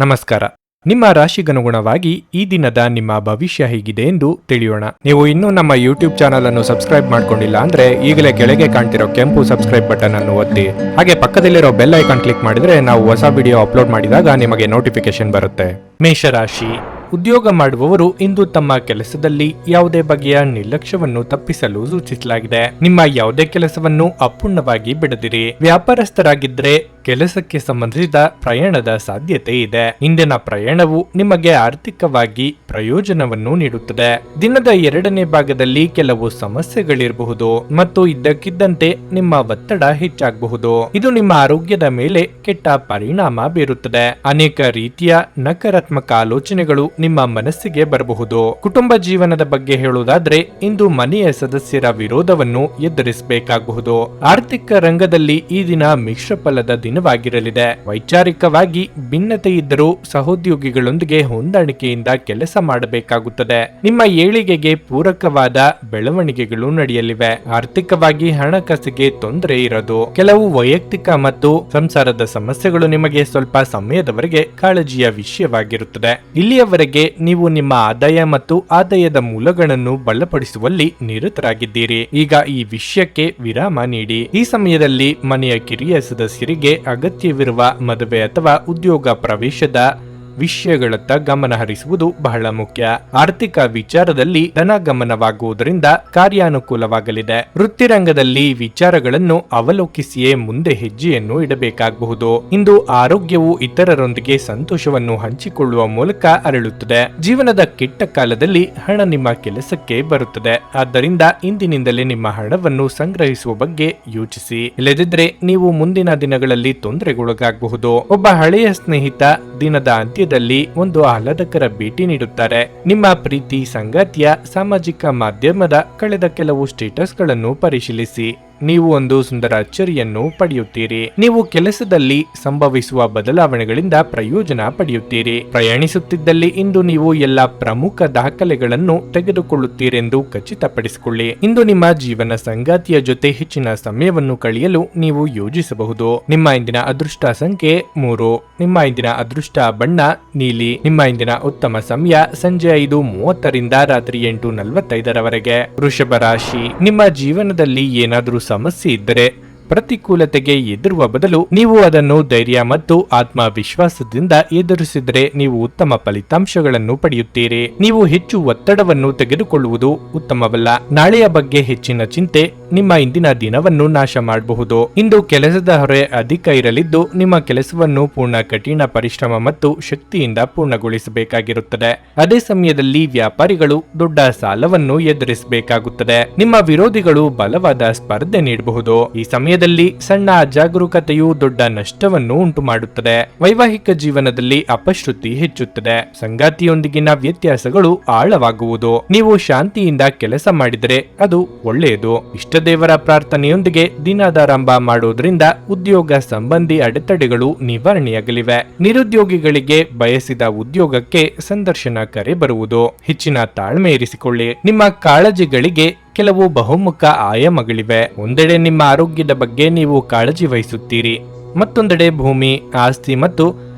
ನಮಸ್ಕಾರ. ನಿಮ್ಮ ರಾಶಿಗನುಗುಣವಾಗಿ ಈ ದಿನದ ನಿಮ್ಮ ಭವಿಷ್ಯ ಹೇಗಿದೆ ಎಂದು ತಿಳಿಯೋಣ. ನೀವು ಇನ್ನೂ ನಮ್ಮ ಯೂಟ್ಯೂಬ್ ಚಾನಲ್ ಅನ್ನು ಸಬ್ಸ್ಕ್ರೈಬ್ ಮಾಡ್ಕೊಂಡಿಲ್ಲ ಅಂದ್ರೆ ಈಗಲೇ ಕೆಳಗೆ ಕಾಣ್ತಿರೋ ಕೆಂಪು ಸಬ್ಸ್ಕ್ರೈಬ್ ಬಟನ್ ಅನ್ನು ಒತ್ತಿ, ಹಾಗೆ ಪಕ್ಕದಲ್ಲಿರೋ ಬೆಲ್ ಐಕಾನ್ ಕ್ಲಿಕ್ ಮಾಡಿದ್ರೆ ನಾವು ಹೊಸ ವಿಡಿಯೋ ಅಪ್ಲೋಡ್ ಮಾಡಿದಾಗ ನಿಮಗೆ ನೋಟಿಫಿಕೇಶನ್ ಬರುತ್ತೆ. ಮೇಷರಾಶಿ. ಉದ್ಯೋಗ ಮಾಡುವವರು ಇಂದು ತಮ್ಮ ಕೆಲಸದಲ್ಲಿ ಯಾವುದೇ ಬಗೆಯ ನಿರ್ಲಕ್ಷ್ಯವನ್ನು ತಪ್ಪಿಸಲು ಸೂಚಿಸಲಾಗಿದೆ. ನಿಮ್ಮ ಯಾವುದೇ ಕೆಲಸವನ್ನು ಅಪೂರ್ಣವಾಗಿ ಬಿಡದಿರಿ. ವ್ಯಾಪಾರಸ್ಥರಾಗಿದ್ರೆ ಕೆಲಸಕ್ಕೆ ಸಂಬಂಧಿಸಿದ ಪ್ರಯಾಣದ ಸಾಧ್ಯತೆ ಇದೆ. ಇಂದಿನ ಪ್ರಯಾಣವು ನಿಮಗೆ ಆರ್ಥಿಕವಾಗಿ ಪ್ರಯೋಜನವನ್ನು ನೀಡುತ್ತದೆ. ದಿನದ ಎರಡನೇ ಭಾಗದಲ್ಲಿ ಕೆಲವು ಸಮಸ್ಯೆಗಳಿರಬಹುದು ಮತ್ತು ಇದ್ದಕ್ಕಿದ್ದಂತೆ ನಿಮ್ಮ ಒತ್ತಡ ಹೆಚ್ಚಾಗಬಹುದು. ಇದು ನಿಮ್ಮ ಆರೋಗ್ಯದ ಮೇಲೆ ಕೆಟ್ಟ ಪರಿಣಾಮ ಬೀರುತ್ತದೆ. ಅನೇಕ ರೀತಿಯ ನಕಾರಾತ್ಮಕ ಆಲೋಚನೆಗಳು ನಿಮ್ಮ ಮನಸ್ಸಿಗೆ ಬರಬಹುದು. ಕುಟುಂಬ ಜೀವನದ ಬಗ್ಗೆ ಹೇಳುವುದಾದ್ರೆ ಇಂದು ಮನೆಯ ಸದಸ್ಯರ ವಿರೋಧವನ್ನು ಎದುರಿಸಬೇಕಾಗಬಹುದು. ಆರ್ಥಿಕ ರಂಗದಲ್ಲಿ ಈ ದಿನ ಮಿಶ್ರ ಫಲದ ದಿನವಾಗಿರಲಿದೆ. ವೈಚಾರಿಕವಾಗಿ ಭಿನ್ನತೆ ಇದ್ದರೂ ಸಹೋದ್ಯೋಗಿಗಳೊಂದಿಗೆ ಹೊಂದಾಣಿಕೆಯಿಂದ ಕೆಲಸ ಮಾಡಬೇಕಾಗುತ್ತದೆ. ನಿಮ್ಮ ಏಳಿಗೆಗೆ ಪೂರಕವಾದ ಬೆಳವಣಿಗೆಗಳು ನಡೆಯಲಿವೆ. ಆರ್ಥಿಕವಾಗಿ ಹಣಕಾಸಿಗೆ ತೊಂದರೆ ಇರೋದು. ಕೆಲವು ವೈಯಕ್ತಿಕ ಮತ್ತು ಸಂಸಾರದ ಸಮಸ್ಯೆಗಳು ನಿಮಗೆ ಸ್ವಲ್ಪ ಸಮಯದವರೆಗೆ ಕಾಳಜಿಯ ವಿಷಯವಾಗಿರುತ್ತದೆ. ಇಲ್ಲಿಯವರೆಗೆ ನೀವು ನಿಮ್ಮ ಆದಾಯ ಮತ್ತು ಆದಾಯದ ಮೂಲಗಳನ್ನು ಬಲಪಡಿಸುವಲ್ಲಿ ನಿರತರಾಗಿದ್ದೀರಿ. ಈಗ ಈ ವಿಷಯಕ್ಕೆ ವಿರಾಮ ನೀಡಿ. ಈ ಸಮಯದಲ್ಲಿ ಮನೆಯ ಕಿರಿಯ ಸದಸ್ಯರಿಗೆ ಅಗತ್ಯವಿರುವ ಮದುವೆ ಅಥವಾ ಉದ್ಯೋಗ ಪ್ರವೇಶದ ವಿಷಯಗಳತ್ತ ಗಮನ ಹರಿಸುವುದು ಬಹಳ ಮುಖ್ಯ. ಆರ್ಥಿಕ ವಿಚಾರದಲ್ಲಿ ಧನಗಮನವಾಗುವುದರಿಂದ ಕಾರ್ಯಾನುಕೂಲವಾಗಲಿದೆ. ವೃತ್ತಿರಂಗದಲ್ಲಿ ವಿಚಾರಗಳನ್ನು ಅವಲೋಕಿಸಿಯೇ ಮುಂದೆ ಹೆಜ್ಜೆಯನ್ನು ಇಡಬೇಕಾಗಬಹುದು. ಇಂದು ಆರೋಗ್ಯವು ಇತರರೊಂದಿಗೆ ಸಂತೋಷವನ್ನು ಹಂಚಿಕೊಳ್ಳುವ ಮೂಲಕ ಅರಳುತ್ತದೆ. ಜೀವನದ ಕೆಟ್ಟ ಕಾಲದಲ್ಲಿ ಹಣ ನಿಮ್ಮ ಕೆಲಸಕ್ಕೆ ಬರುತ್ತದೆ. ಆದ್ದರಿಂದ ಇಂದಿನಿಂದಲೇ ನಿಮ್ಮ ಹಣವನ್ನು ಸಂಗ್ರಹಿಸುವ ಬಗ್ಗೆ ಯೋಚಿಸಿ. ಇಲ್ಲದಿದ್ದರೆ ನೀವು ಮುಂದಿನ ದಿನಗಳಲ್ಲಿ ತೊಂದರೆಗೊಳಗಾಗಬಹುದು. ಒಬ್ಬ ಹಳೆಯ ಸ್ನೇಹಿತ ದಿನದ ಅಂತ್ಯ ಒಂದು ಆಹ್ಲಾದಕರ ಭೇಟಿ ನೀಡುತ್ತಾರೆ. ನಿಮ್ಮ ಪ್ರೀತಿ ಸಂಗಾತಿಯ ಸಾಮಾಜಿಕ ಮಾಧ್ಯಮದ ಕಳೆದ ಕೆಲವು ಸ್ಟೇಟಸ್ಗಳನ್ನು ಪರಿಶೀಲಿಸಿ. ನೀವು ಒಂದು ಸುಂದರ ಅಚ್ಚರಿಯನ್ನು ಪಡೆಯುತ್ತೀರಿ. ನೀವು ಕೆಲಸದಲ್ಲಿ ಸಂಭವಿಸುವ ಬದಲಾವಣೆಗಳಿಂದ ಪ್ರಯೋಜನ ಪಡೆಯುತ್ತೀರಿ. ಪ್ರಯಾಣಿಸುತ್ತಿದ್ದಲ್ಲಿ ಇಂದು ನೀವು ಎಲ್ಲ ಪ್ರಮುಖ ದಾಖಲೆಗಳನ್ನು ತೆಗೆದುಕೊಳ್ಳುತ್ತೀರೆಂದು ಖಚಿತಪಡಿಸಿಕೊಳ್ಳಿ. ಇಂದು ನಿಮ್ಮ ಜೀವನ ಸಂಗಾತಿಯ ಜೊತೆ ಹೆಚ್ಚಿನ ಸಮಯವನ್ನು ಕಳೆಯಲು ನೀವು ಯೋಜಿಸಬಹುದು. ನಿಮ್ಮ ಇಂದಿನ ಅದೃಷ್ಟ ಸಂಖ್ಯೆ 3. ನಿಮ್ಮ ಇಂದಿನ ಅದೃಷ್ಟ ಬಣ್ಣ ನೀಲಿ. ನಿಮ್ಮ ಇಂದಿನ ಉತ್ತಮ ಸಮಯ ಸಂಜೆ 5:30ರಿಂದ ರಾತ್ರಿ 8:45ರವರೆಗೆ. ವೃಷಭ ರಾಶಿ. ನಿಮ್ಮ ಜೀವನದಲ್ಲಿ ಏನಾದರೂ ಸಮಸ್ಯೆ ಇದ್ದರೆ ಪ್ರತಿಕೂಲತೆಗೆ ಎದುರುವ ಬದಲು ನೀವು ಅದನ್ನು ಧೈರ್ಯ ಮತ್ತು ಆತ್ಮವಿಶ್ವಾಸದಿಂದ ಎದುರಿಸಿದರೆ ನೀವು ಉತ್ತಮ ಫಲಿತಾಂಶಗಳನ್ನು ಪಡೆಯುತ್ತೀರಿ. ನೀವು ಹೆಚ್ಚು ಒತ್ತಡವನ್ನು ತೆಗೆದುಕೊಳ್ಳುವುದು ಉತ್ತಮವಲ್ಲ. ನಾಳೆಯ ಬಗ್ಗೆ ಹೆಚ್ಚಿನ ಚಿಂತೆ ನಿಮ್ಮ ಇಂದಿನ ದಿನವನ್ನು ನಾಶ ಮಾಡಬಹುದು. ಇಂದು ಕೆಲಸದ ಹೊರೆ ಅಧಿಕ ಇರಲಿದ್ದು ನಿಮ್ಮ ಕೆಲಸವನ್ನು ಪೂರ್ಣ ಕಠಿಣ ಪರಿಶ್ರಮ ಮತ್ತು ಶಕ್ತಿಯಿಂದ ಪೂರ್ಣಗೊಳಿಸಬೇಕಾಗಿರುತ್ತದೆ. ಅದೇ ಸಮಯದಲ್ಲಿ ವ್ಯಾಪಾರಿಗಳು ದೊಡ್ಡ ಸಾಲವನ್ನು ಎದುರಿಸಬೇಕಾಗುತ್ತದೆ. ನಿಮ್ಮ ವಿರೋಧಿಗಳು ಬಲವಾದ ಸ್ಪರ್ಧೆ ನೀಡಬಹುದು. ಈ ಸಮಯದಲ್ಲಿ ಸಣ್ಣ ಅಜಾಗರೂಕತೆಯು ದೊಡ್ಡ ನಷ್ಟವನ್ನು ಉಂಟು ಮಾಡುತ್ತದೆ. ವೈವಾಹಿಕ ಜೀವನದಲ್ಲಿ ಅಪಶ್ರುತಿ ಹೆಚ್ಚುತ್ತದೆ. ಸಂಗಾತಿಯೊಂದಿಗಿನ ವ್ಯತ್ಯಾಸಗಳು ಆಳವಾಗುವುದು. ನೀವು ಶಾಂತಿಯಿಂದ ಕೆಲಸ ಮಾಡಿದರೆ ಅದು ಒಳ್ಳೆಯದು. ಇಷ್ಟ ದೇವರ ಪ್ರಾರ್ಥನೆಯೊಂದಿಗೆ ದಿನದಾರಂಭ ಮಾಡುವುದರಿಂದ ಉದ್ಯೋಗ ಸಂಬಂಧಿ ಅಡೆತಡೆಗಳು ನಿವಾರಣೆಯಾಗಲಿವೆ. ನಿರುದ್ಯೋಗಿಗಳಿಗೆ ಬಯಸಿದ ಉದ್ಯೋಗಕ್ಕೆ ಸಂದರ್ಶನ ಕರೆ ಬರುವುದು. ಹೆಚ್ಚಿನ ತಾಳ್ಮೆ ಇರಿಸಿಕೊಳ್ಳಿ. ನಿಮ್ಮ ಕಾಳಜಿಗಳಿಗೆ ಕೆಲವು ಬಹುಮುಖ ಆಯಾಮಗಳಿವೆ. ಒಂದೆಡೆ ನಿಮ್ಮ ಆರೋಗ್ಯದ ಬಗ್ಗೆ ನೀವು ಕಾಳಜಿ ವಹಿಸುತ್ತೀರಿ. ಮತ್ತೊಂದೆಡೆ ಭೂಮಿ, ಆಸ್ತಿ ಮತ್ತು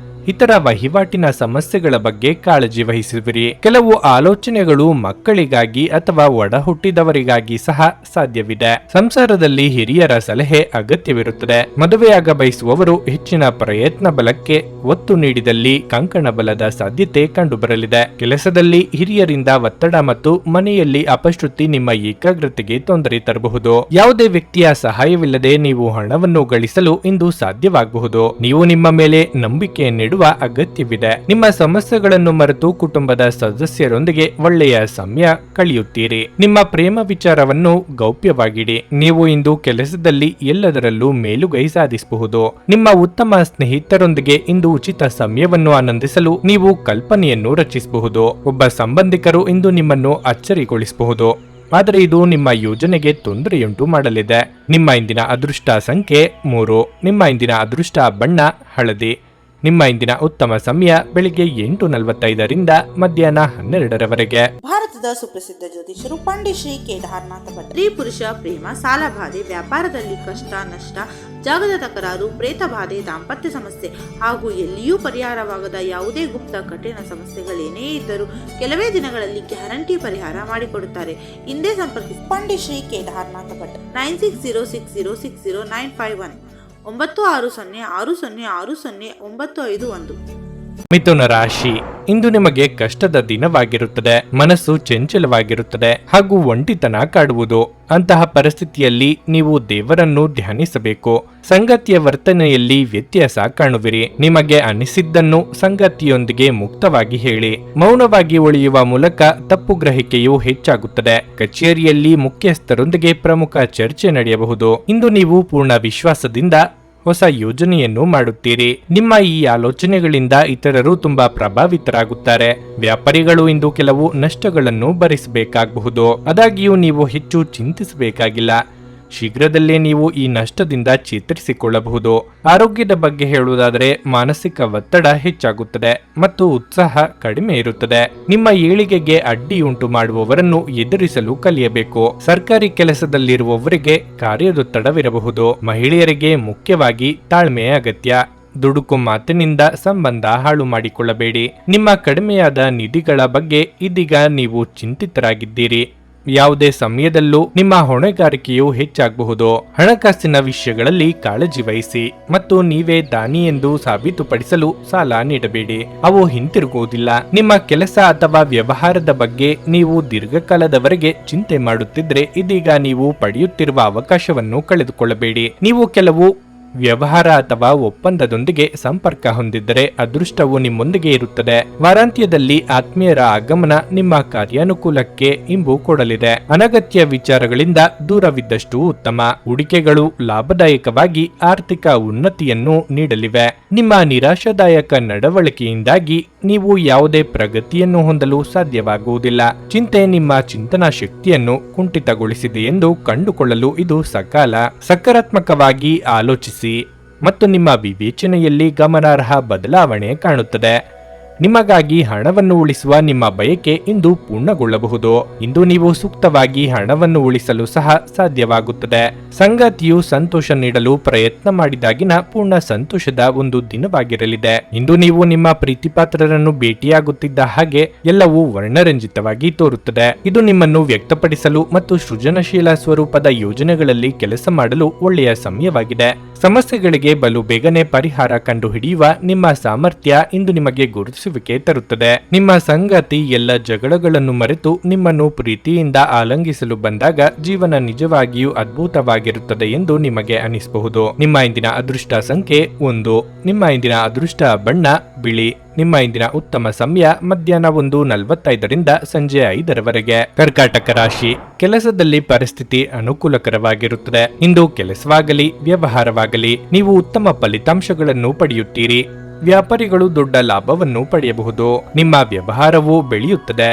ಇತರ ವಹಿವಾಟಿನ ಸಮಸ್ಯೆಗಳ ಬಗ್ಗೆ ಕಾಳಜಿ ವಹಿಸುವಿರಿ. ಕೆಲವು ಆಲೋಚನೆಗಳು ಮಕ್ಕಳಿಗಾಗಿ ಅಥವಾ ಒಡ ಹುಟ್ಟಿದವರಿಗಾಗಿ ಸಹ ಸಾಧ್ಯವಿದೆ. ಸಂಸಾರದಲ್ಲಿ ಹಿರಿಯರ ಸಲಹೆ ಅಗತ್ಯವಿರುತ್ತದೆ. ಮದುವೆಯಾಗ ಬಯಸುವವರು ಹೆಚ್ಚಿನ ಪ್ರಯತ್ನ ಬಲಕ್ಕೆ ಒತ್ತು ನೀಡಿದಲ್ಲಿ ಕಂಕಣ ಬಲದ ಸಾಧ್ಯತೆ ಕಂಡುಬರಲಿದೆ. ಕೆಲಸದಲ್ಲಿ ಹಿರಿಯರಿಂದ ಒತ್ತಡ ಮತ್ತು ಮನೆಯಲ್ಲಿ ಅಪಶ್ರುತಿ ನಿಮ್ಮ ಏಕಾಗ್ರತೆಗೆ ತೊಂದರೆ ತರಬಹುದು. ಯಾವುದೇ ವ್ಯಕ್ತಿಯ ಸಹಾಯವಿಲ್ಲದೆ ನೀವು ಹಣವನ್ನು ಗಳಿಸಲು ಇಂದು ಸಾಧ್ಯವಾಗಬಹುದು. ನೀವು ನಿಮ್ಮ ಮೇಲೆ ನಂಬಿಕೆಯನ್ನು ಅಗತ್ಯವಿದೆ. ನಿಮ್ಮ ಸಮಸ್ಯೆಗಳನ್ನು ಮರೆತು ಕುಟುಂಬದ ಸದಸ್ಯರೊಂದಿಗೆ ಒಳ್ಳೆಯ ಸಮಯ ಕಳೆಯುತ್ತೀರಿ. ನಿಮ್ಮ ಪ್ರೇಮ ವಿಚಾರವನ್ನು ಗೌಪ್ಯವಾಗಿಡಿ. ನೀವು ಇಂದು ಕೆಲಸದಲ್ಲಿ ಎಲ್ಲದರಲ್ಲೂ ಮೇಲುಗೈ ಸಾಧಿಸಬಹುದು. ನಿಮ್ಮ ಉತ್ತಮ ಸ್ನೇಹಿತರೊಂದಿಗೆ ಇಂದು ಉಚಿತ ಸಮಯವನ್ನು ಆನಂದಿಸಲು ನೀವು ಕಲ್ಪನೆಯನ್ನು ರಚಿಸಬಹುದು. ಒಬ್ಬ ಸಂಬಂಧಿಕರು ಇಂದು ನಿಮ್ಮನ್ನು ಅಚ್ಚರಿಗೊಳಿಸಬಹುದು, ಆದರೆ ಇದು ನಿಮ್ಮ ಯೋಜನೆಗೆ ತೊಂದರೆಯುಂಟು ಮಾಡಲಿದೆ. ನಿಮ್ಮ ಇಂದಿನ ಅದೃಷ್ಟ ಸಂಖ್ಯೆ 3. ನಿಮ್ಮ ಇಂದಿನ ಅದೃಷ್ಟ ಬಣ್ಣ ಹಳದಿ. ನಿಮ್ಮ ಇಂದಿನ ಉತ್ತಮ ಸಮಯ ಬೆಳಿಗ್ಗೆ 8:45ರಿಂದ ಮಧ್ಯಾಹ್ನ 12ರವರೆಗೆ. ಭಾರತದ ಸುಪ್ರಸಿದ್ಧ ಜ್ಯೋತಿಷರು ಪಂಡಿತ್ ಶ್ರೀ ಕೇದಾರನಾಥ ಭಟ್. ಸ್ತ್ರೀ ಪುರುಷ ಪ್ರೇಮ, ಸಾಲ ಬಾಧೆ, ವ್ಯಾಪಾರದಲ್ಲಿ ಕಷ್ಟ ನಷ್ಟ, ಜಾಗದ ತಕರಾರು, ಪ್ರೇತ ಬಾಧೆ, ದಾಂಪತ್ಯ ಸಮಸ್ಯೆ ಹಾಗೂ ಎಲ್ಲಿಯೂ ಪರಿಹಾರವಾಗದ ಯಾವುದೇ ಗುಪ್ತ ಕಠಿಣ ಸಮಸ್ಯೆಗಳೇನೇ ಇದ್ದರೂ ಕೆಲವೇ ದಿನಗಳಲ್ಲಿ ಗ್ಯಾರಂಟಿ ಪರಿಹಾರ ಮಾಡಿಕೊಡುತ್ತಾರೆ. ಹಿಂದೆ ಸಂಪರ್ಕಿಸಿ ಪಂಡಿತ್ ಶ್ರೀ ಕೇದಾರನಾಥ ಭಟ್ 9606060951 9606060951. ಮಿಥುನ ರಾಶಿ, ಇಂದು ನಿಮಗೆ ಕಷ್ಟದ ದಿನವಾಗಿರುತ್ತದೆ. ಮನಸ್ಸು ಚಂಚಲವಾಗಿರುತ್ತದೆ ಹಾಗೂ ಒಂಟಿತನ ಕಾಡುವುದು. ಅಂತಹ ಪರಿಸ್ಥಿತಿಯಲ್ಲಿ ನೀವು ದೇವರನ್ನು ಧ್ಯಾನಿಸಬೇಕು. ಸಂಗತಿಯ ವರ್ತನೆಯಲ್ಲಿ ವ್ಯತ್ಯಾಸ ಕಾಣುವಿರಿ. ನಿಮಗೆ ಅನಿಸಿದ್ದನ್ನು ಸಂಗತಿಯೊಂದಿಗೆ ಮುಕ್ತವಾಗಿ ಹೇಳಿ. ಮೌನವಾಗಿ ಉಳಿಯುವ ಮೂಲಕ ತಪ್ಪು ಗ್ರಹಿಕೆಯು ಹೆಚ್ಚಾಗುತ್ತದೆ. ಕಚೇರಿಯಲ್ಲಿ ಮುಖ್ಯಸ್ಥರೊಂದಿಗೆ ಪ್ರಮುಖ ಚರ್ಚೆ ನಡೆಯಬಹುದು. ಇಂದು ನೀವು ಪೂರ್ಣ ವಿಶ್ವಾಸದಿಂದ ಹೊಸ ಯೋಜನೆಯನ್ನು ಮಾಡುತ್ತೀರಿ. ನಿಮ್ಮ ಈ ಆಲೋಚನೆಗಳಿಂದ ಇತರರು ತುಂಬಾ ಪ್ರಭಾವಿತರಾಗುತ್ತಾರೆ. ವ್ಯಾಪಾರಿಗಳು ಇಂದು ಕೆಲವು ನಷ್ಟಗಳನ್ನು ಭರಿಸಬೇಕಾಗಬಹುದು. ಆದಾಗ್ಯೂ ನೀವು ಹೆಚ್ಚು ಚಿಂತಿಸಬೇಕಾಗಿಲ್ಲ. ಶೀಘ್ರದಲ್ಲೇ ನೀವು ಈ ನಷ್ಟದಿಂದ ಚೇತರಿಸಿಕೊಳ್ಳಬಹುದು. ಆರೋಗ್ಯದ ಬಗ್ಗೆ ಹೇಳುವುದಾದರೆ ಮಾನಸಿಕ ಒತ್ತಡ ಹೆಚ್ಚಾಗುತ್ತದೆ ಮತ್ತು ಉತ್ಸಾಹ ಕಡಿಮೆ ಇರುತ್ತದೆ. ನಿಮ್ಮ ಏಳಿಗೆಗೆ ಅಡ್ಡಿಯುಂಟು ಮಾಡುವವರನ್ನು ಎದುರಿಸಲು ಕಲಿಯಬೇಕು. ಸರ್ಕಾರಿ ಕೆಲಸದಲ್ಲಿರುವವರಿಗೆ ಕಾರ್ಯದೊತ್ತಡವಿರಬಹುದು. ಮಹಿಳೆಯರಿಗೆ ಮುಖ್ಯವಾಗಿ ತಾಳ್ಮೆಯ ಅಗತ್ಯ. ದುಡುಕು ಮಾತಿನಿಂದ ಸಂಬಂಧ ಹಾಳು ಮಾಡಿಕೊಳ್ಳಬೇಡಿ. ನಿಮ್ಮ ಕಡಿಮೆಯಾದ ನಿಧಿಗಳ ಬಗ್ಗೆ ಇದೀಗ ನೀವು ಚಿಂತಿತರಾಗಿದ್ದೀರಿ. ಯಾವುದೇ ಸಮಯದಲ್ಲೂ ನಿಮ್ಮ ಹೊಣೆಗಾರಿಕೆಯು ಹೆಚ್ಚಾಗಬಹುದು. ಹಣಕಾಸಿನ ವಿಷಯಗಳಲ್ಲಿ ಕಾಳಜಿ ವಹಿಸಿ ಮತ್ತು ನೀವೇ ದಾನಿ ಎಂದು ಸಾಬೀತುಪಡಿಸಲು ಸಾಲ ನೀಡಬೇಡಿ. ಅವು ಹಿಂತಿರುಗುವುದಿಲ್ಲ. ನಿಮ್ಮ ಕೆಲಸ ಅಥವಾ ವ್ಯವಹಾರದ ಬಗ್ಗೆ ನೀವು ದೀರ್ಘಕಾಲದವರೆಗೆ ಚಿಂತೆ ಮಾಡುತ್ತಿದ್ರೆ ಇದೀಗ ನೀವು ಪಡೆಯುತ್ತಿರುವ ಅವಕಾಶವನ್ನು ಕಳೆದುಕೊಳ್ಳಬೇಡಿ. ನೀವು ಕೆಲವು ವ್ಯವಹಾರ ಅಥವಾ ಒಪ್ಪಂದದೊಂದಿಗೆ ಸಂಪರ್ಕ ಹೊಂದಿದ್ದರೆ ಅದೃಷ್ಟವು ನಿಮ್ಮೊಂದಿಗೆ ಇರುತ್ತದೆ. ವಾರಾಂತ್ಯದಲ್ಲಿ ಆತ್ಮೀಯರ ಆಗಮನ ನಿಮ್ಮ ಕಾರ್ಯಾನುಕೂಲಕ್ಕೆ ಇಂಬು ಕೊಡಲಿದೆ. ಅನಗತ್ಯ ವಿಚಾರಗಳಿಂದ ದೂರವಿದ್ದಷ್ಟು ಉತ್ತಮ. ಹೂಡಿಕೆಗಳು ಲಾಭದಾಯಕವಾಗಿ ಆರ್ಥಿಕ ಉನ್ನತಿಯನ್ನು ನೀಡಲಿವೆ. ನಿಮ್ಮ ನಿರಾಶಾದಾಯಕ ನಡವಳಿಕೆಯಿಂದಾಗಿ ನೀವು ಯಾವುದೇ ಪ್ರಗತಿಯನ್ನು ಹೊಂದಲು ಸಾಧ್ಯವಾಗುವುದಿಲ್ಲ. ಚಿಂತೆ ನಿಮ್ಮ ಚಿಂತನಾ ಶಕ್ತಿಯನ್ನು ಕುಂಠಿತಗೊಳಿಸಿದೆ ಎಂದು ಕಂಡುಕೊಳ್ಳಲು ಇದು ಸಕಾಲ. ಸಕಾರಾತ್ಮಕವಾಗಿ ಆಲೋಚಿಸಿ ಮತ್ತು ನಿಮ್ಮ ವಿವೇಚನೆಯಲ್ಲಿ ಗಮನಾರ್ಹ ಬದಲಾವಣೆ ಕಾಣುತ್ತದೆ. ನಿಮಗಾಗಿ ಹಣವನ್ನು ಉಳಿಸುವ ನಿಮ್ಮ ಬಯಕೆ ಇಂದು ಪೂರ್ಣಗೊಳ್ಳಬಹುದು. ಇಂದು ನೀವು ಸೂಕ್ತವಾಗಿ ಹಣವನ್ನು ಉಳಿಸಲು ಸಹ ಸಾಧ್ಯವಾಗುತ್ತದೆ. ಸಂಗಾತಿಯು ಸಂತೋಷ ನೀಡಲು ಪ್ರಯತ್ನ ಮಾಡಿದಾಗಿನ ಪೂರ್ಣ ಸಂತೋಷದ ಒಂದು ದಿನವಾಗಿರಲಿದೆ. ಇಂದು ನೀವು ನಿಮ್ಮ ಪ್ರೀತಿಪಾತ್ರರನ್ನು ಭೇಟಿಯಾಗುತ್ತಿದ್ದ ಹಾಗೆ ಎಲ್ಲವೂ ವರ್ಣರಂಜಿತವಾಗಿ ತೋರುತ್ತದೆ. ಇದು ನಿಮ್ಮನ್ನು ವ್ಯಕ್ತಪಡಿಸಲು ಮತ್ತು ಸೃಜನಶೀಲ ಸ್ವರೂಪದ ಯೋಜನೆಗಳಲ್ಲಿ ಕೆಲಸ ಮಾಡಲು ಒಳ್ಳೆಯ ಸಮಯವಾಗಿದೆ. ಸಮಸ್ಯೆಗಳಿಗೆ ಬಲು ಬೇಗನೆ ಪರಿಹಾರ ಕಂಡುಹಿಡಿಯುವ ನಿಮ್ಮ ಸಾಮರ್ಥ್ಯ ಇಂದು ನಿಮಗೆ ಗುರುತಿಸುವಿಕೆ ತರುತ್ತದೆ. ನಿಮ್ಮ ಸಂಗಾತಿ ಎಲ್ಲ ಜಗಳಗಳನ್ನು ಮರೆತು ನಿಮ್ಮನ್ನು ಪ್ರೀತಿಯಿಂದ ಆಲಂಗಿಸಲು ಬಂದಾಗ ಜೀವನ ನಿಜವಾಗಿಯೂ ಅದ್ಭುತವಾಗಿರುತ್ತದೆ ಎಂದು ನಿಮಗೆ ಅನಿಸಬಹುದು. ನಿಮ್ಮ ಇಂದಿನ ಅದೃಷ್ಟ ಸಂಖ್ಯೆ 1. ನಿಮ್ಮ ಇಂದಿನ ಅದೃಷ್ಟ ಬಣ್ಣ ಬಿಳಿ. ನಿಮ್ಮ ಇಂದಿನ ಉತ್ತಮ ಸಮಯ ಮಧ್ಯಾಹ್ನ 1:45ರಿಂದ ಸಂಜೆ 5ರವರೆಗೆ. ಕರ್ಕಾಟಕ ರಾಶಿ, ಕೆಲಸದಲ್ಲಿ ಪರಿಸ್ಥಿತಿ ಅನುಕೂಲಕರವಾಗಿರುತ್ತದೆ. ಇಂದು ಕೆಲಸವಾಗಲಿ ವ್ಯವಹಾರವಾಗಲಿ ನೀವು ಉತ್ತಮ ಫಲಿತಾಂಶಗಳನ್ನು ಪಡೆಯುತ್ತೀರಿ. ವ್ಯಾಪಾರಿಗಳು ದೊಡ್ಡ ಲಾಭವನ್ನು ಪಡೆಯಬಹುದು. ನಿಮ್ಮ ವ್ಯವಹಾರವು ಬೆಳೆಯುತ್ತದೆ.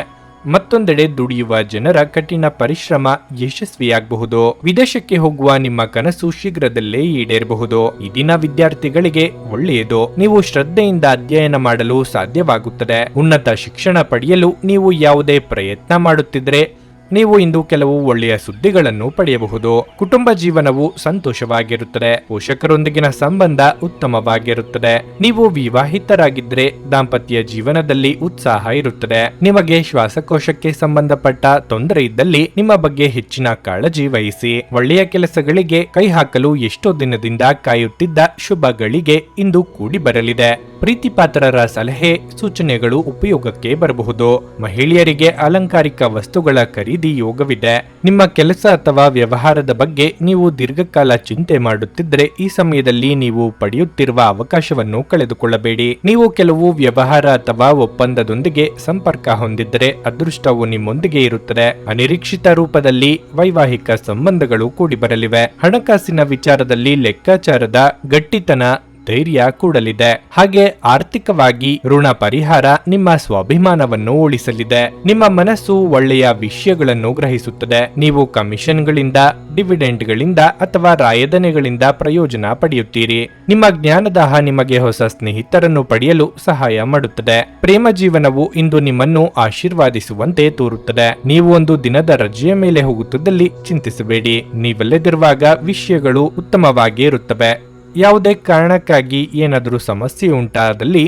ಮತ್ತೊಂದೆಡೆ ದುಡಿಯುವ ಜನರ ಕಠಿಣ ಪರಿಶ್ರಮ ಯಶಸ್ವಿಯಾಗಬಹುದು. ವಿದೇಶಕ್ಕೆ ಹೋಗುವ ನಿಮ್ಮ ಕನಸು ಶೀಘ್ರದಲ್ಲೇ ಈಡೇರಬಹುದು. ಈ ದಿನ ವಿದ್ಯಾರ್ಥಿಗಳಿಗೆ ಒಳ್ಳೆಯದು. ನೀವು ಶ್ರದ್ಧೆಯಿಂದ ಅಧ್ಯಯನ ಮಾಡಲು ಸಾಧ್ಯವಾಗುತ್ತದೆ. ಉನ್ನತ ಶಿಕ್ಷಣ ಪಡೆಯಲು ನೀವು ಯಾವುದೇ ಪ್ರಯತ್ನ ಮಾಡುತ್ತಿದ್ರೆ ನೀವು ಇಂದು ಕೆಲವು ಒಳ್ಳೆಯ ಸುದ್ದಿಗಳನ್ನು ಪಡೆಯಬಹುದು. ಕುಟುಂಬ ಜೀವನವು ಸಂತೋಷವಾಗಿರುತ್ತದೆ. ಪೋಷಕರೊಂದಿಗಿನ ಸಂಬಂಧ ಉತ್ತಮವಾಗಿರುತ್ತದೆ. ನೀವು ವಿವಾಹಿತರಾಗಿದ್ದರೆ ದಾಂಪತ್ಯ ಜೀವನದಲ್ಲಿ ಉತ್ಸಾಹ ಇರುತ್ತದೆ. ನಿಮಗೆ ಶ್ವಾಸಕೋಶಕ್ಕೆ ಸಂಬಂಧಪಟ್ಟ ತೊಂದರೆ ಇದ್ದಲ್ಲಿ ನಿಮ್ಮ ಬಗ್ಗೆ ಹೆಚ್ಚಿನ ಕಾಳಜಿ ವಹಿಸಿ. ಒಳ್ಳೆಯ ಕೆಲಸಗಳಿಗೆ ಕೈ ಹಾಕಲು ಎಷ್ಟೋ ದಿನದಿಂದ ಕಾಯುತ್ತಿದ್ದ ಶುಭ ಗಳಿಗೆ ಇಂದು ಕೂಡಿ ಬರಲಿದೆ. ಪ್ರೀತಿಪಾತ್ರರ ಸಲಹೆ ಸೂಚನೆಗಳು ಉಪಯೋಗಕ್ಕೆ ಬರಬಹುದು. ಮಹಿಳೆಯರಿಗೆ ಅಲಂಕಾರಿಕ ವಸ್ತುಗಳ ಖರೀದಿ ಯೋಗವಿದೆ. ನಿಮ್ಮ ಕೆಲಸ ಅಥವಾ ವ್ಯವಹಾರದ ಬಗ್ಗೆ ನೀವು ದೀರ್ಘಕಾಲ ಚಿಂತೆ ಮಾಡುತ್ತಿದ್ದರೆ ಈ ಸಮಯದಲ್ಲಿ ನೀವು ಪಡೆಯುತ್ತಿರುವ ಅವಕಾಶವನ್ನು ಕಳೆದುಕೊಳ್ಳಬೇಡಿ. ನೀವು ಕೆಲವು ವ್ಯವಹಾರ ಅಥವಾ ಒಪ್ಪಂದದೊಂದಿಗೆ ಸಂಪರ್ಕ ಹೊಂದಿದ್ದರೆ ಅದೃಷ್ಟವು ನಿಮ್ಮೊಂದಿಗೆ ಇರುತ್ತದೆ. ಅನಿರೀಕ್ಷಿತ ರೂಪದಲ್ಲಿ ವೈವಾಹಿಕ ಸಂಬಂಧಗಳು ಕೂಡಿ ಬರಲಿವೆ. ಹಣಕಾಸಿನ ವಿಚಾರದಲ್ಲಿ ಲೆಕ್ಕಾಚಾರದ ಗಟ್ಟಿತನ ಧೈರ್ಯ ಕೂಡಲಿದೆ. ಹಾಗೆ ಆರ್ಥಿಕವಾಗಿ ಋಣ ಪರಿಹಾರ ನಿಮ್ಮ ಸ್ವಾಭಿಮಾನವನ್ನು ಉಳಿಸಲಿದೆ. ನಿಮ್ಮ ಮನಸ್ಸು ಒಳ್ಳೆಯ ವಿಷಯಗಳನ್ನು ಗ್ರಹಿಸುತ್ತದೆ. ನೀವು ಕಮಿಷನ್ಗಳಿಂದ, ಡಿವಿಡೆಂಡ್ಗಳಿಂದ ಅಥವಾ ರಾಯಧನೆಗಳಿಂದ ಪ್ರಯೋಜನ ಪಡೆಯುತ್ತೀರಿ. ನಿಮ್ಮ ಜ್ಞಾನದಾಹ ನಿಮಗೆ ಹೊಸ ಸ್ನೇಹಿತರನ್ನು ಪಡೆಯಲು ಸಹಾಯ ಮಾಡುತ್ತದೆ. ಪ್ರೇಮ ಜೀವನವು ಇಂದು ನಿಮ್ಮನ್ನು ಆಶೀರ್ವಾದಿಸುವಂತೆ ತೋರುತ್ತದೆ. ನೀವು ಒಂದು ದಿನದ ರಜೆಯ ಮೇಲೆ ಹೋಗುತ್ತಿದ್ದಲ್ಲಿ ಚಿಂತಿಸಬೇಡಿ. ನೀವಲ್ಲದಿರುವಾಗ ವಿಷಯಗಳು ಉತ್ತಮವಾಗಿ ಇರುತ್ತವೆ. ಯಾವುದೇ ಕಾರಣಕ್ಕಾಗಿ ಏನಾದರೂ ಸಮಸ್ಯೆ ಉಂಟಾದಲ್ಲಿ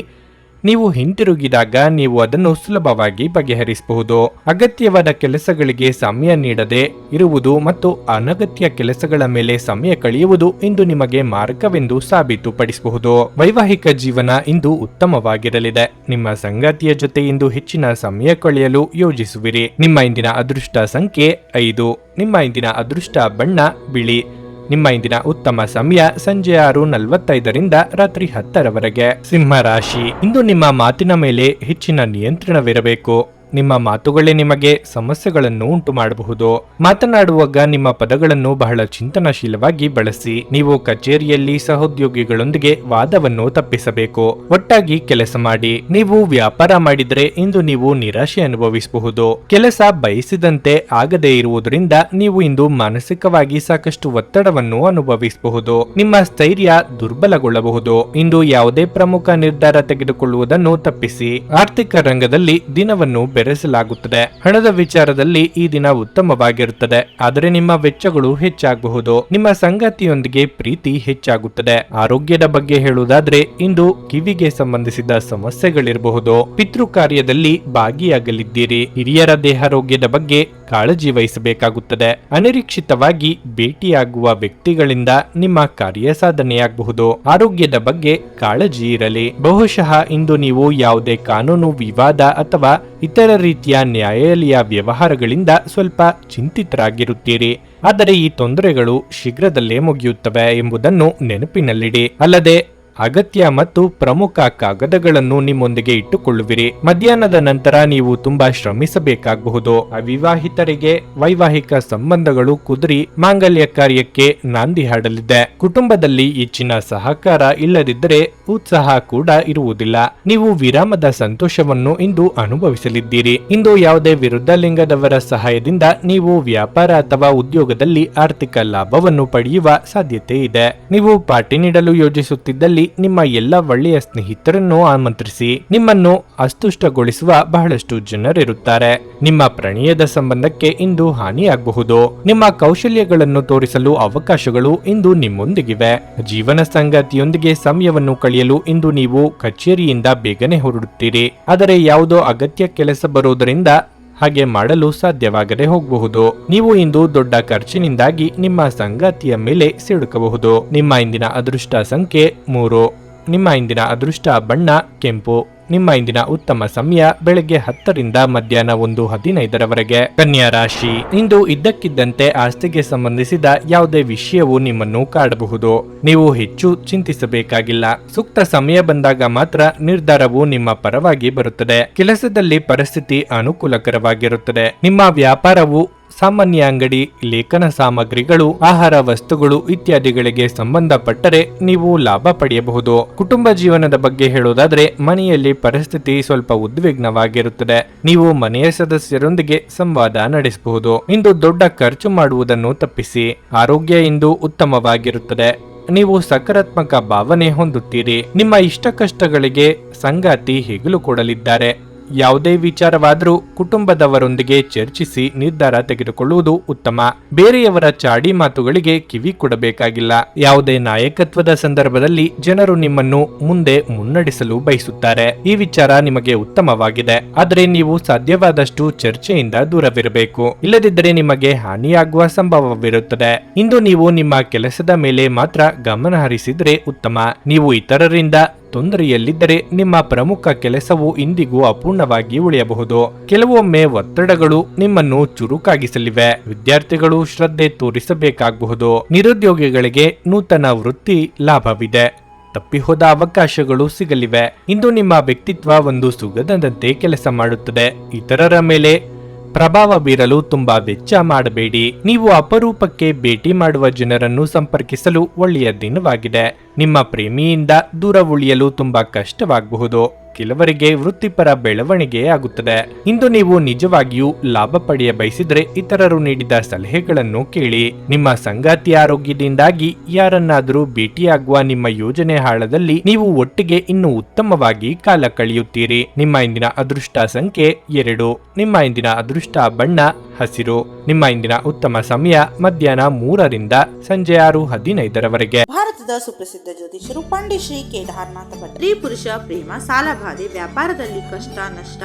ನೀವು ಹಿಂತಿರುಗಿದಾಗ ನೀವು ಅದನ್ನು ಸುಲಭವಾಗಿ ಬಗೆಹರಿಸಬಹುದು. ಅಗತ್ಯವಾದ ಕೆಲಸಗಳಿಗೆ ಸಮಯ ನೀಡದೆ ಇರುವುದು ಮತ್ತು ಅನಗತ್ಯ ಕೆಲಸಗಳ ಮೇಲೆ ಸಮಯ ಕಳೆಯುವುದು ಇಂದು ನಿಮಗೆ ಮಾರ್ಗವೆಂದು ಸಾಬೀತುಪಡಿಸಬಹುದು. ವೈವಾಹಿಕ ಜೀವನ ಇಂದು ಉತ್ತಮವಾಗಿರಲಿದೆ. ನಿಮ್ಮ ಸಂಗಾತಿಯ ಜೊತೆ ಇಂದು ಹೆಚ್ಚಿನ ಸಮಯ ಕಳೆಯಲು ಯೋಜಿಸುವಿರಿ. ನಿಮ್ಮ ಇಂದಿನ ಅದೃಷ್ಟ ಸಂಖ್ಯೆ 5. ನಿಮ್ಮ ಇಂದಿನ ಅದೃಷ್ಟ ಬಣ್ಣ ಬಿಳಿ. ನಿಮ್ಮ ಇಂದಿನ ಉತ್ತಮ ಸಮಯ ಸಂಜೆ 6:45ರಿಂದ ರಾತ್ರಿ 10ರವರೆಗೆ. ಸಿಂಹ ರಾಶಿ, ಇಂದು ನಿಮ್ಮ ಮಾತಿನ ಮೇಲೆ ಹೆಚ್ಚಿನ ನಿಯಂತ್ರಣವಿರಬೇಕು. ನಿಮ್ಮ ಮಾತುಗಳೇ ನಿಮಗೆ ಸಮಸ್ಯೆಗಳನ್ನು ಉಂಟು ಮಾಡಬಹುದು. ಮಾತನಾಡುವಾಗ ನಿಮ್ಮ ಪದಗಳನ್ನು ಬಹಳ ಚಿಂತನಶೀಲವಾಗಿ ಬಳಸಿ. ನೀವು ಕಚೇರಿಯಲ್ಲಿ ಸಹೋದ್ಯೋಗಿಗಳೊಂದಿಗೆ ವಾದವನ್ನು ತಪ್ಪಿಸಬೇಕು. ಒಟ್ಟಾಗಿ ಕೆಲಸ ಮಾಡಿ. ನೀವು ವ್ಯಾಪಾರ ಮಾಡಿದ್ರೆ ಇಂದು ನೀವು ನಿರಾಶೆ ಅನುಭವಿಸಬಹುದು. ಕೆಲಸ ಬಯಸಿದಂತೆ ಆಗದೇ ಇರುವುದರಿಂದ ನೀವು ಇಂದು ಮಾನಸಿಕವಾಗಿ ಸಾಕಷ್ಟು ಒತ್ತಡವನ್ನು ಅನುಭವಿಸಬಹುದು. ನಿಮ್ಮ ಸ್ಥೈರ್ಯ ದುರ್ಬಲಗೊಳ್ಳಬಹುದು. ಇಂದು ಯಾವುದೇ ಪ್ರಮುಖ ನಿರ್ಧಾರ ತೆಗೆದುಕೊಳ್ಳುವುದನ್ನು ತಪ್ಪಿಸಿ. ಆರ್ಥಿಕ ರಂಗದಲ್ಲಿ ದಿನವನ್ನು ಬೆರೆಸಲಾಗುತ್ತದೆ. ಹಣದ ವಿಚಾರದಲ್ಲಿ ಈ ದಿನ ಉತ್ತಮವಾಗಿರುತ್ತದೆ, ಆದರೆ ನಿಮ್ಮ ವೆಚ್ಚಗಳು ಹೆಚ್ಚಾಗಬಹುದು. ನಿಮ್ಮ ಸಂಗಾತಿಯೊಂದಿಗೆ ಪ್ರೀತಿ ಹೆಚ್ಚಾಗುತ್ತದೆ. ಆರೋಗ್ಯದ ಬಗ್ಗೆ ಹೇಳುವುದಾದ್ರೆ ಇಂದು ಕಿವಿಗೆ ಸಂಬಂಧಿಸಿದ ಸಮಸ್ಯೆಗಳಿರಬಹುದು. ಪಿತೃ ಕಾರ್ಯದಲ್ಲಿ ಭಾಗಿಯಾಗಲಿದ್ದೀರಿ. ಹಿರಿಯರ ದೇಹಾರೋಗ್ಯದ ಬಗ್ಗೆ ಕಾಳಜಿ ವಹಿಸಬೇಕಾಗುತ್ತದೆ. ಅನಿರೀಕ್ಷಿತವಾಗಿ ಭೇಟಿಯಾಗುವ ವ್ಯಕ್ತಿಗಳಿಂದ ನಿಮ್ಮ ಕಾರ್ಯ ಸಾಧನೆಯಾಗಬಹುದು. ಆರೋಗ್ಯದ ಬಗ್ಗೆ ಕಾಳಜಿ ಇರಲಿ. ಬಹುಶಃ ಇಂದು ನೀವು ಯಾವುದೇ ಕಾನೂನು ವಿವಾದ ಅಥವಾ ಇತರ ರೀತಿಯ ನ್ಯಾಯಾಲಯ ವ್ಯವಹಾರಗಳಿಂದ ಸ್ವಲ್ಪ ಚಿಂತಿತರಾಗಿರುತ್ತೀರಿ. ಆದರೆ ಈ ತೊಂದರೆಗಳು ಶೀಘ್ರದಲ್ಲೇ ಮುಗಿಯುತ್ತವೆ ಎಂಬುದನ್ನು ನೆನಪಿನಲ್ಲಿಡಿ. ಅಲ್ಲದೆ ಅಗತ್ಯ ಮತ್ತು ಪ್ರಮುಖ ಕಾಗದಗಳನ್ನು ನಿಮ್ಮೊಂದಿಗೆ ಇಟ್ಟುಕೊಳ್ಳುವಿರಿ. ಮಧ್ಯಾಹ್ನದ ನಂತರ ನೀವು ತುಂಬಾ ಶ್ರಮಿಸಬೇಕಾಗಬಹುದು. ಅವಿವಾಹಿತರಿಗೆ ವೈವಾಹಿಕ ಸಂಬಂಧಗಳು ಕುದುರಿ ಮಾಂಗಲ್ಯ ಕಾರ್ಯಕ್ಕೆ ನಾಂದಿ ಹಾಡಲಿದೆ. ಕುಟುಂಬದಲ್ಲಿ ಹೆಚ್ಚಿನ ಸಹಕಾರ ಇಲ್ಲದಿದ್ದರೆ ಉತ್ಸಾಹ ಕೂಡ ಇರುವುದಿಲ್ಲ. ನೀವು ವಿರಾಮದ ಸಂತೋಷವನ್ನು ಇಂದು ಅನುಭವಿಸಲಿದ್ದೀರಿ. ಇಂದು ಯಾವುದೇ ವಿರುದ್ಧ ಲಿಂಗದವರ ಸಹಾಯದಿಂದ ನೀವು ವ್ಯಾಪಾರ ಅಥವಾ ಉದ್ಯೋಗದಲ್ಲಿ ಆರ್ಥಿಕ ಲಾಭವನ್ನು ಪಡೆಯುವ ಸಾಧ್ಯತೆ ಇದೆ. ನೀವು ಪಾರ್ಟಿ ನೀಡಲು ಯೋಜಿಸುತ್ತಿದ್ದಲ್ಲಿ ನಿಮ್ಮ ಎಲ್ಲ ಒಳ್ಳೆಯ ಸ್ನೇಹಿತರನ್ನು ಆಮಂತ್ರಿಸಿ. ನಿಮ್ಮನ್ನು ಅಸ್ತುಷ್ಟಗೊಳಿಸುವ ಬಹಳಷ್ಟು ಜನರಿರುತ್ತಾರೆ. ನಿಮ್ಮ ಪ್ರಣಯದ ಸಂಬಂಧಕ್ಕೆ ಇಂದು ಹಾನಿಯಾಗಬಹುದು. ನಿಮ್ಮ ಕೌಶಲ್ಯಗಳನ್ನು ತೋರಿಸಲು ಅವಕಾಶಗಳು ಇಂದು ನಿಮ್ಮೊಂದಿಗಿವೆ. ಜೀವನ ಸಂಗಾತಿಯೊಂದಿಗೆ ಸಮಯವನ್ನು ಕಳೆಯಲು ಇಂದು ನೀವು ಕಚೇರಿಯಿಂದ ಬೇಗನೆ ಹೊರಡುತ್ತೀರಿ. ಆದರೆ ಯಾವುದೋ ಅಗತ್ಯ ಕೆಲಸ ಬರುವುದರಿಂದ ಹಾಗೆ ಮಾಡಲು ಸಾಧ್ಯವಾಗದೆ ಹೋಗಬಹುದು. ನೀವು ಇಂದು ದೊಡ್ಡ ಖರ್ಚಿನಿಂದಾಗಿ ನಿಮ್ಮ ಸಂಗಾತಿಯ ಮೇಲೆ ಸಿಡುಕಬಹುದು. ನಿಮ್ಮ ಇಂದಿನ ಅದೃಷ್ಟ ಸಂಖ್ಯೆ 3. ನಿಮ್ಮ ಇಂದಿನ ಅದೃಷ್ಟ ಬಣ್ಣ ಕೆಂಪು. ನಿಮ್ಮ ಇಂದಿನ ಉತ್ತಮ ಸಮಯ ಬೆಳಗ್ಗೆ 10ರಿಂದ ಮಧ್ಯಾಹ್ನ 1:15ರವರೆಗೆ. ಕನ್ಯಾ ರಾಶಿ, ಇಂದು ಇದ್ದಕ್ಕಿದ್ದಂತೆ ಆಸ್ತಿಗೆ ಸಂಬಂಧಿಸಿದ ಯಾವುದೇ ವಿಷಯವು ನಿಮ್ಮನ್ನು ಕಾಡಬಹುದು. ನೀವು ಹೆಚ್ಚು ಚಿಂತಿಸಬೇಕಾಗಿಲ್ಲ. ಸೂಕ್ತ ಸಮಯ ಬಂದಾಗ ಮಾತ್ರ ನಿರ್ಧಾರವು ನಿಮ್ಮ ಪರವಾಗಿ ಬರುತ್ತದೆ. ಕೆಲಸದಲ್ಲಿ ಪರಿಸ್ಥಿತಿ ಅನುಕೂಲಕರವಾಗಿರುತ್ತದೆ. ನಿಮ್ಮ ವ್ಯಾಪಾರವು ಸಾಮಾನ್ಯ ಅಂಗಡಿ, ಲೇಖನ ಸಾಮಗ್ರಿಗಳು, ಆಹಾರ ವಸ್ತುಗಳು ಇತ್ಯಾದಿಗಳಿಗೆ ಸಂಬಂಧಪಟ್ಟರೆ ನೀವು ಲಾಭ ಪಡೆಯಬಹುದು. ಕುಟುಂಬ ಜೀವನದ ಬಗ್ಗೆ ಹೇಳುವುದಾದ್ರೆ ಮನೆಯಲ್ಲಿ ಪರಿಸ್ಥಿತಿ ಸ್ವಲ್ಪ ಉದ್ವಿಗ್ನವಾಗಿರುತ್ತದೆ. ನೀವು ಮನೆಯ ಸದಸ್ಯರೊಂದಿಗೆ ಸಂವಾದ ನಡೆಸಬಹುದು. ಇಂದು ದೊಡ್ಡ ಖರ್ಚು ಮಾಡುವುದನ್ನು ತಪ್ಪಿಸಿ. ಆರೋಗ್ಯ ಇಂದು ಉತ್ತಮವಾಗಿರುತ್ತದೆ. ನೀವು ಸಕಾರಾತ್ಮಕ ಭಾವನೆ ಹೊಂದುತ್ತೀರಿ. ನಿಮ್ಮ ಇಷ್ಟ ಕಷ್ಟಗಳಿಗೆ ಸಂಗಾತಿ ಹೆಗಲು ಕೊಡಲಿದ್ದಾರೆ. ಯಾವುದೇ ವಿಚಾರವಾದರೂ ಕುಟುಂಬದವರೊಂದಿಗೆ ಚರ್ಚಿಸಿ ನಿರ್ಧಾರ ತೆಗೆದುಕೊಳ್ಳುವುದು ಉತ್ತಮ. ಬೇರೆಯವರ ಚಾಡಿ ಮಾತುಗಳಿಗೆ ಕಿವಿ ಕೊಡಬೇಕಾಗಿಲ್ಲ. ಯಾವುದೇ ನಾಯಕತ್ವದ ಸಂದರ್ಭದಲ್ಲಿ ಜನರು ನಿಮ್ಮನ್ನು ಮುಂದೆ ಮುನ್ನಡೆಸಲು ಬಯಸುತ್ತಾರೆ. ಈ ವಿಚಾರ ನಿಮಗೆ ಉತ್ತಮವಾಗಿದೆ. ಆದರೆ ನೀವು ಸಾಧ್ಯವಾದಷ್ಟು ಚರ್ಚೆಯಿಂದ ದೂರವಿರಬೇಕು. ಇಲ್ಲದಿದ್ದರೆ ನಿಮಗೆ ಹಾನಿಯಾಗುವ ಸಂಭವವಿರುತ್ತದೆ. ಇಂದು ನೀವು ನಿಮ್ಮ ಕೆಲಸದ ಮೇಲೆ ಮಾತ್ರ ಗಮನ ಹರಿಸಿದ್ರೆ ಉತ್ತಮ. ನೀವು ಇತರರಿಂದ ತೊಂದರೆಯಲ್ಲಿದ್ದರೆ ನಿಮ್ಮ ಪ್ರಮುಖ ಕೆಲಸವು ಇಂದಿಗೂ ಅಪೂರ್ಣವಾಗಿ ಉಳಿಯಬಹುದು. ಕೆಲವೊಮ್ಮೆ ಒತ್ತಡಗಳು ನಿಮ್ಮನ್ನು ಚುರುಕಾಗಿಸಲಿವೆ. ವಿದ್ಯಾರ್ಥಿಗಳು ಶ್ರದ್ಧೆ ತೋರಿಸಬೇಕಾಗಬಹುದು. ನಿರುದ್ಯೋಗಿಗಳಿಗೆ ನೂತನ ವೃತ್ತಿ ಲಾಭವಿದೆ. ತಪ್ಪಿಹೋದ ಅವಕಾಶಗಳು ಸಿಗಲಿವೆ. ಇಂದು ನಿಮ್ಮ ವ್ಯಕ್ತಿತ್ವ ಒಂದು ಸುಗಂಧದಂತೆ ಕೆಲಸ ಮಾಡುತ್ತದೆ. ಇತರರ ಮೇಲೆ ಪ್ರಭಾವ ಬೀರಲು ತುಂಬಾ ವೆಚ್ಚ ಮಾಡಬೇಡಿ. ನೀವು ಅಪರೂಪಕ್ಕೆ ಭೇಟಿ ಮಾಡುವ ಜನರನ್ನು ಸಂಪರ್ಕಿಸಲು ಒಳ್ಳೆಯ ದಿನವಾಗಿದೆ. ನಿಮ್ಮ ಪ್ರೇಮಿಯಿಂದ ದೂರ ಉಳಿಯಲು ತುಂಬಾ ಕಷ್ಟವಾಗಬಹುದು. ಕೆಲವರಿಗೆ ವೃತ್ತಿಪರ ಬೆಳವಣಿಗೆ ಆಗುತ್ತದೆ. ಇಂದು ನೀವು ನಿಜವಾಗಿಯೂ ಲಾಭ ಪಡೆಯ ಬಯಸಿದ್ರೆ ಇತರರು ನೀಡಿದ ಸಲಹೆಗಳನ್ನು ಕೇಳಿ. ನಿಮ್ಮ ಸಂಗಾತಿ ಆರೋಗ್ಯದಿಂದಾಗಿ ಯಾರನ್ನಾದರೂ ಭೇಟಿಯಾಗುವ ನಿಮ್ಮ ಯೋಜನೆ ಹಾಳದಲ್ಲಿ ನೀವು ಒಟ್ಟಿಗೆ ಇನ್ನೂ ಉತ್ತಮವಾಗಿ ಕಾಲ ಕಳೆಯುತ್ತೀರಿ. ನಿಮ್ಮ ಇಂದಿನ ಅದೃಷ್ಟ ಸಂಖ್ಯೆ 2. ನಿಮ್ಮ ಇಂದಿನ ಅದೃಷ್ಟ ಬಣ್ಣ ಹಸಿರು. ನಿಮ್ಮ ಇಂದಿನ ಉತ್ತಮ ಸಮಯ ಮಧ್ಯಾಹ್ನ 3ರಿಂದ ಸಂಜೆ 6:15 ಭಾರತದ ಸುಪ್ರಸಿದ್ಧ ಜ್ಯೋತಿಷರು ಪಂಡಿತ್ ಶ್ರೀ ಕೇದಾರನಾಥ ಭಟ್. ಸ್ತ್ರೀ ಪುರುಷ ಪ್ರೇಮ, ಸಾಲಬಾಧೆ, ವ್ಯಾಪಾರದಲ್ಲಿ ಕಷ್ಟ ನಷ್ಟ,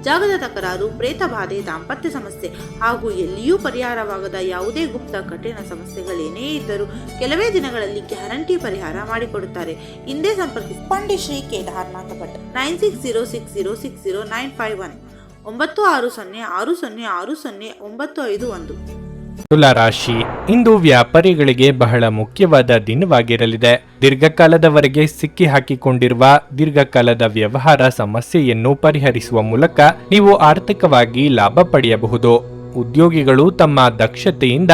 ಜಾಗದ ತಕರಾರು, ಪ್ರೇತ ಬಾಧೆ, ದಾಂಪತ್ಯ ಸಮಸ್ಯೆ ಹಾಗೂ ಎಲ್ಲಿಯೂ ಪರಿಹಾರವಾಗದ ಯಾವುದೇ ಗುಪ್ತ ಕಠಿಣ ಸಮಸ್ಯೆಗಳೇನೇ ಇದ್ದರೂ ಕೆಲವೇ ದಿನಗಳಲ್ಲಿ ಗ್ಯಾರಂಟಿ ಪರಿಹಾರ ಮಾಡಿಕೊಡುತ್ತಾರೆ. ಹಿಂದೆ ಸಂಪರ್ಕಿಸಿ ಪಂಡಿತ್ ಶ್ರೀ ಕೇದಾರನಾಥ ಭಟ್ 9606060951 9606060951. ತುಲಾ ರಾಶಿ ಇಂದು ವ್ಯಾಪಾರಿಗಳಿಗೆ ಬಹಳ ಮುಖ್ಯವಾದ ದಿನವಾಗಿರಲಿದೆ. ದೀರ್ಘಕಾಲದವರೆಗೆ ಸಿಕ್ಕಿ ಹಾಕಿಕೊಂಡಿರುವ ದೀರ್ಘಕಾಲದ ವ್ಯವಹಾರ ಸಮಸ್ಯೆಯನ್ನು ಪರಿಹರಿಸುವ ಮೂಲಕ ನೀವು ಆರ್ಥಿಕವಾಗಿ ಲಾಭ ಪಡೆಯಬಹುದು. ಉದ್ಯೋಗಿಗಳು ತಮ್ಮ ದಕ್ಷತೆಯಿಂದ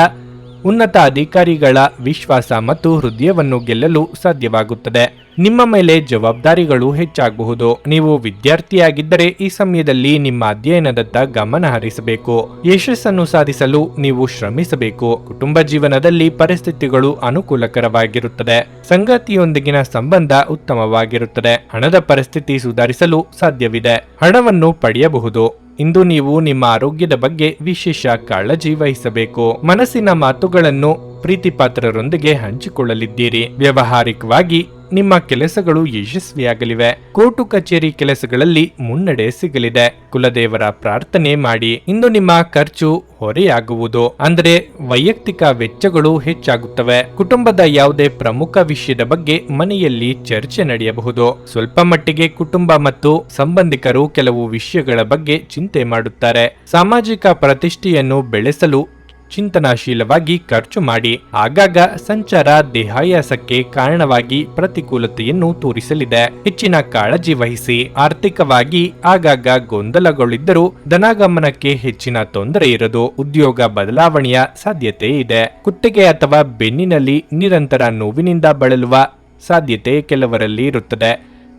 ಉನ್ನತ ಅಧಿಕಾರಿಗಳ ವಿಶ್ವಾಸ ಮತ್ತು ಹೃದಯವನ್ನು ಗೆಲ್ಲಲು ಸಾಧ್ಯವಾಗುತ್ತದೆ. ನಿಮ್ಮ ಮೇಲೆ ಜವಾಬ್ದಾರಿಗಳು ಹೆಚ್ಚಾಗಬಹುದು. ನೀವು ವಿದ್ಯಾರ್ಥಿಯಾಗಿದ್ದರೆ ಈ ಸಮಯದಲ್ಲಿ ನಿಮ್ಮ ಅಧ್ಯಯನದತ್ತ ಗಮನ ಹರಿಸಬೇಕು. ಯಶಸ್ಸನ್ನು ಸಾಧಿಸಲು ನೀವು ಶ್ರಮಿಸಬೇಕು. ಕುಟುಂಬ ಜೀವನದಲ್ಲಿ ಪರಿಸ್ಥಿತಿಗಳು ಅನುಕೂಲಕರವಾಗಿರುತ್ತದೆ. ಸಂಗಾತಿಯೊಂದಿಗಿನ ಸಂಬಂಧ ಉತ್ತಮವಾಗಿರುತ್ತದೆ. ಹಣದ ಪರಿಸ್ಥಿತಿ ಸುಧಾರಿಸಲು ಸಾಧ್ಯವಿದೆ. ಹಣವನ್ನು ಪಡೆಯಬಹುದು. ಇಂದು ನೀವು ನಿಮ್ಮ ಆರೋಗ್ಯದ ಬಗ್ಗೆ ವಿಶೇಷ ಕಾಳಜಿ ವಹಿಸಬೇಕು. ಮನಸ್ಸಿನ ಮಾತುಗಳನ್ನು ಪ್ರೀತಿಪಾತ್ರರೊಂದಿಗೆ ಹಂಚಿಕೊಳ್ಳಲಿದ್ದೀರಿ. ವ್ಯಾವಹಾರಿಕವಾಗಿ ನಿಮ್ಮ ಕೆಲಸಗಳು ಯಶಸ್ವಿಯಾಗಲಿವೆ. ಕೋರ್ಟು ಕಚೇರಿ ಕೆಲಸಗಳಲ್ಲಿ ಮುನ್ನಡೆ ಸಿಗಲಿದೆ. ಕುಲದೇವರ ಪ್ರಾರ್ಥನೆ ಮಾಡಿ. ಇಂದು ನಿಮ್ಮ ಖರ್ಚು ಹೊರೆಯಾಗುವುದು, ಅಂದರೆ ವೈಯಕ್ತಿಕ ವೆಚ್ಚಗಳು ಹೆಚ್ಚಾಗುತ್ತವೆ. ಕುಟುಂಬದ ಯಾವುದೇ ಪ್ರಮುಖ ವಿಷಯದ ಬಗ್ಗೆ ಮನೆಯಲ್ಲಿ ಚರ್ಚೆ ನಡೆಯಬಹುದು. ಸ್ವಲ್ಪ ಮಟ್ಟಿಗೆ ಕುಟುಂಬ ಮತ್ತು ಸಂಬಂಧಿಕರು ಕೆಲವು ವಿಷಯಗಳ ಬಗ್ಗೆ ಚಿಂತೆ ಮಾಡುತ್ತಾರೆ. ಸಾಮಾಜಿಕ ಪ್ರತಿಷ್ಠೆಯನ್ನು ಬೆಳೆಸಲು ಚಿಂತನಾಶೀಲವಾಗಿ ಖರ್ಚು ಮಾಡಿ. ಆಗಾಗ ಸಂಚಾರ ದೇಹಾಯಾಸಕ್ಕೆ ಕಾರಣವಾಗಿ ಪ್ರತಿಕೂಲತೆಯನ್ನು ತೋರಿಸಲಿದೆ. ಹೆಚ್ಚಿನ ಕಾಳಜಿ ವಹಿಸಿ. ಆರ್ಥಿಕವಾಗಿ ಆಗಾಗ ಗೊಂದಲಗಳಿದ್ದರೂ ಧನಾಗಮನಕ್ಕೆ ಹೆಚ್ಚಿನ ತೊಂದರೆ ಇರದು. ಉದ್ಯೋಗ ಬದಲಾವಣೆಯ ಸಾಧ್ಯತೆ ಇದೆ. ಕುತ್ತಿಗೆ ಅಥವಾ ಬೆನ್ನಿನಲ್ಲಿ ನಿರಂತರ ನೋವಿನಿಂದ ಬಳಲುವ ಸಾಧ್ಯತೆ ಕೆಲವರಲ್ಲಿ ಇರುತ್ತದೆ.